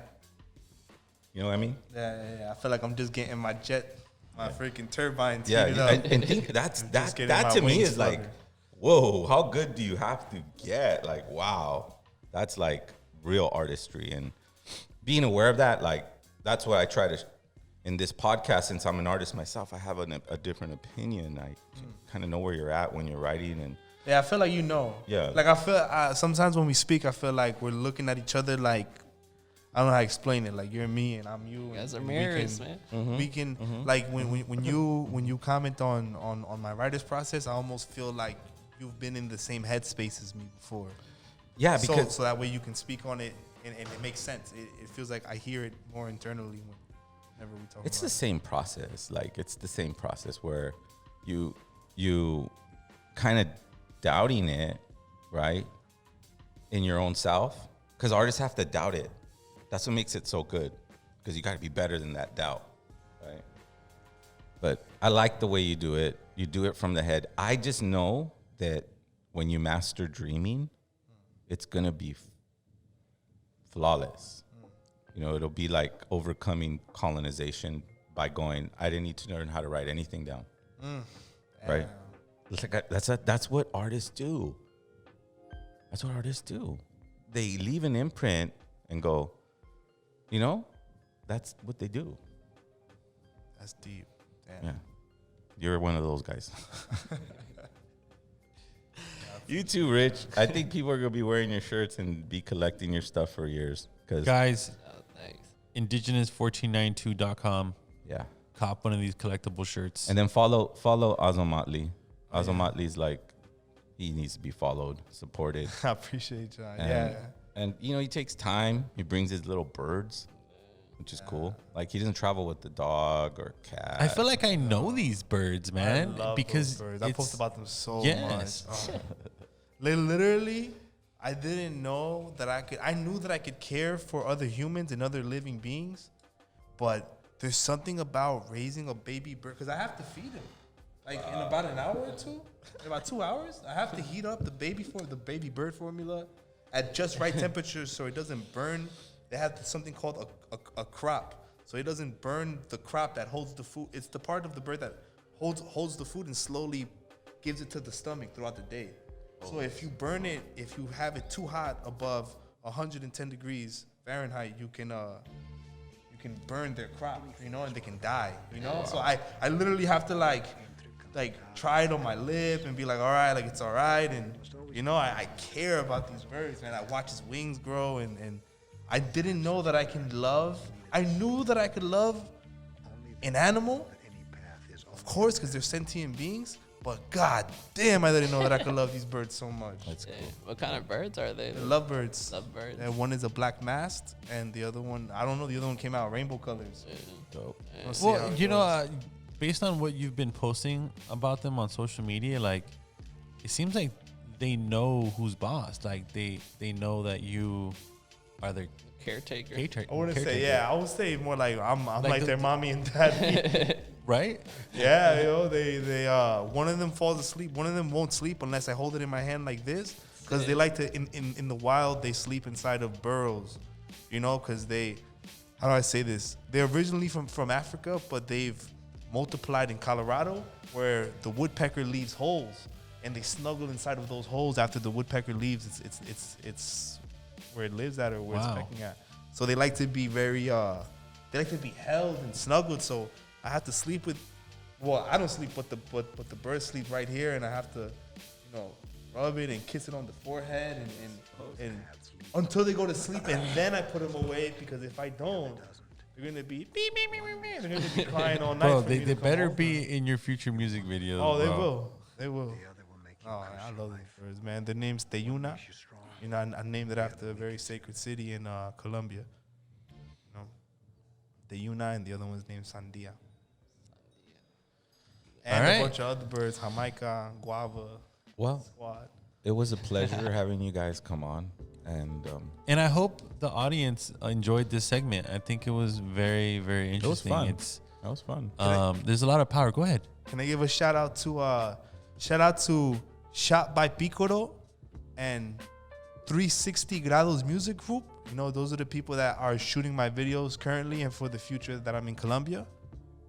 You know what I mean? Yeah. I feel like I'm just getting my freaking turbine. Yeah, and think that to me is like, whoa, how good do you have to get? Like, wow, that's like real artistry. And being aware of that, like, that's what I try to, in this podcast, since I'm an artist myself, I have a different opinion. I kind of know where you're at when you're writing. And Yeah, I feel like you know. Yeah. Like I feel sometimes when we speak, I feel like we're looking at each other like I don't know how to explain it. Like you're me and I'm you. You guys are mirrors, man. We can like when you comment on my writer's process, I almost feel like you've been in the same headspace as me before. Yeah, because so that way you can speak on it and it makes sense. It feels like I hear it more internally whenever we talk. It's the same process. Like it's the same process where you kind of doubting it, right, in your own self, because artists have to doubt it. That's what makes it so good, because you got to be better than that doubt, right? But I like the way you do it. You do it from the head. I just know that when you master dreaming, it's gonna be flawless. You know, it'll be like overcoming colonization by going, I didn't need to learn how to write anything down, right? It's like that's what artists do. That's what artists do. They leave an imprint and go, you know, that's what they do. That's deep. Damn. Yeah. You're one of those guys. You too, Rich. I think people are going to be wearing your shirts and be collecting your stuff for years. Guys, Indigenous1492.com. Yeah. Cop one of these collectible shirts. And then follow Azomali. Azomali's like, he needs to be followed, supported. I appreciate y'all. And, and, you know, he takes time. He brings his little birds, which is cool. Like, he doesn't travel with the dog or cat. I feel like I know these birds, man. I love because those birds. I post about them so yes. much. Literally, I didn't know that I knew that I could care for other humans and other living beings, but there's something about raising a baby bird, because I have to feed him. Like in about an hour or two, in about 2 hours, I have to heat up the baby bird formula at just right temperatures so it doesn't burn. They have something called a crop, so it doesn't burn the crop that holds the food. It's the part of the bird that holds the food and slowly gives it to the stomach throughout the day. So if you burn it, if you have it too hot above 110 degrees Fahrenheit, you can burn their crop, you know, and they can die, you know. So I literally have to like try it on my lip and be like, all right, like it's all right, and you know, I care about these birds, man. I watch his wings grow, and I didn't know that I can love. I knew that I could love an animal, of course, because they're sentient beings. But god damn, I didn't know that I could love these birds so much. That's cool. What kind of birds are they? They're lovebirds. Lovebirds. And one is a black mast, and the other one, I don't know. The other one came out rainbow colors. Dope. Well, you know, based on what you've been posting about them on social media, like it seems like they know who's boss. Like they know that you are their caretaker. I wouldn't say, yeah. I would say more like I'm like their mommy and daddy. Right? Yeah, yo, they one of them falls asleep. One of them won't sleep unless I hold it in my hand like this, because they like to in the wild they sleep inside of burrows, you know, because how do I say this? They're originally from Africa, but they've multiplied in Colorado, where the woodpecker leaves holes, and they snuggle inside of those holes after the woodpecker leaves. It's where it lives at or where it's pecking at. So they like to be very they like to be held and snuggled. So I have to sleep with, well, I don't sleep, but the birds sleep right here, and I have to, you know, rub it and kiss it on the forehead and until they go to sleep, and then I put them away, because if I don't, they're gonna be they're gonna be crying all night. Bro, they better be in your future music videos. Oh, they will. They will. Oh, I love those birds, man. Their name's Teyuna. You know, I named it after a very sacred city in Colombia. You know, Teyuna, and the other one's named Sandia. And a bunch of other birds, Jamaica, Guava. Well, Squad. It was a pleasure having you guys come on. And I hope the audience enjoyed this segment. I think it was very, very interesting. It was fun. That was fun. There's a lot of power. Go ahead. Can I give a shout out to Shot by Picoro and 360 Grados Music Group? You know, those are the people that are shooting my videos currently and for the future that I'm in Colombia.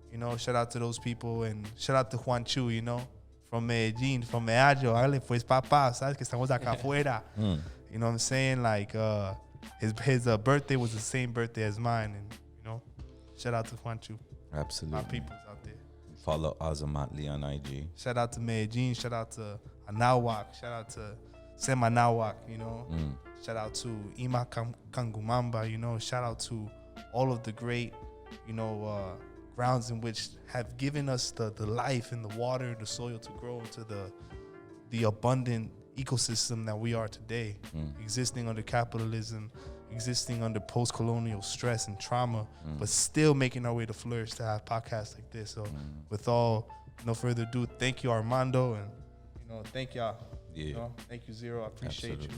You know, shout out to those people, and shout out to Juan Chu, you know, from Medellín, from Medallo. Hágale pues papá, sabes que estamos acá afuera. You know what I'm saying? Like his birthday was the same birthday as mine, and you know, shout out to Juan Chu. Absolutely. My people's out there. Follow Azomali on IG. Shout out to Medellín. Shout out to Anawak. Shout out to Sema Nawak, you know. Shout out to Ima Kangumamba, you know. Shout out to all of the great, you know, grounds in which have given us the life and the water, the soil to grow into the abundant ecosystem that we are today, existing under capitalism, existing under post-colonial stress and trauma, but still making our way to flourish to have podcasts like this. So with all, no further ado, thank you, Armando, and, you know, thank y'all. Yeah. You know, thank you, Zero. I appreciate you.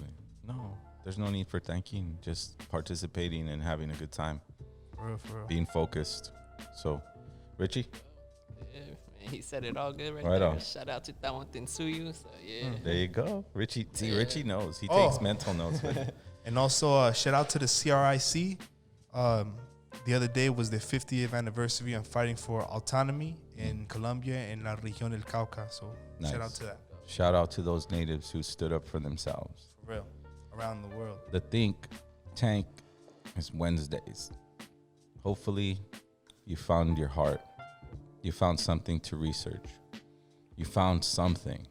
No, there's no need for thanking, just participating and having a good time. For real. Being focused. So, Richie? Yeah, man, he said it all good right Right there. on. Shout out to Tawan Tensuyu. So, yeah. There you go. Richie, Richie knows. He takes mental notes with it. And also, shout out to the CRIC. The other day was their 50th anniversary on fighting for autonomy in Colombia and La Región del Cauca. So Nice. shout out to that. Shout out to those natives who stood up for themselves. For real. Around the world. The Think Tank is Wednesdays. Hopefully, you found your heart. You found something to research. You found something.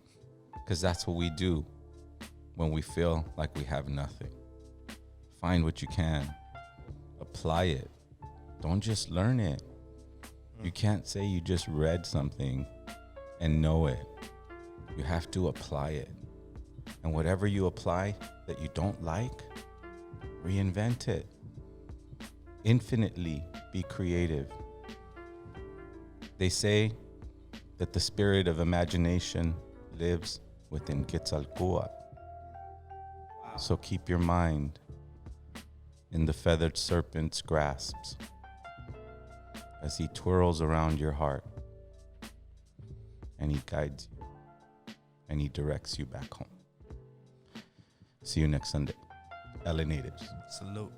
Because that's what we do when we feel like we have nothing. Find what you can. Apply it. Don't just learn it. You can't say you just read something and know it. You have to apply it. And whatever you apply that you don't like, reinvent it. Infinitely be creative. They say that the spirit of imagination lives within Quetzalcoatl. So keep your mind in the feathered serpent's grasps as he twirls around your heart and he guides you and he directs you back home. See you next Sunday. LA Natives. Salute.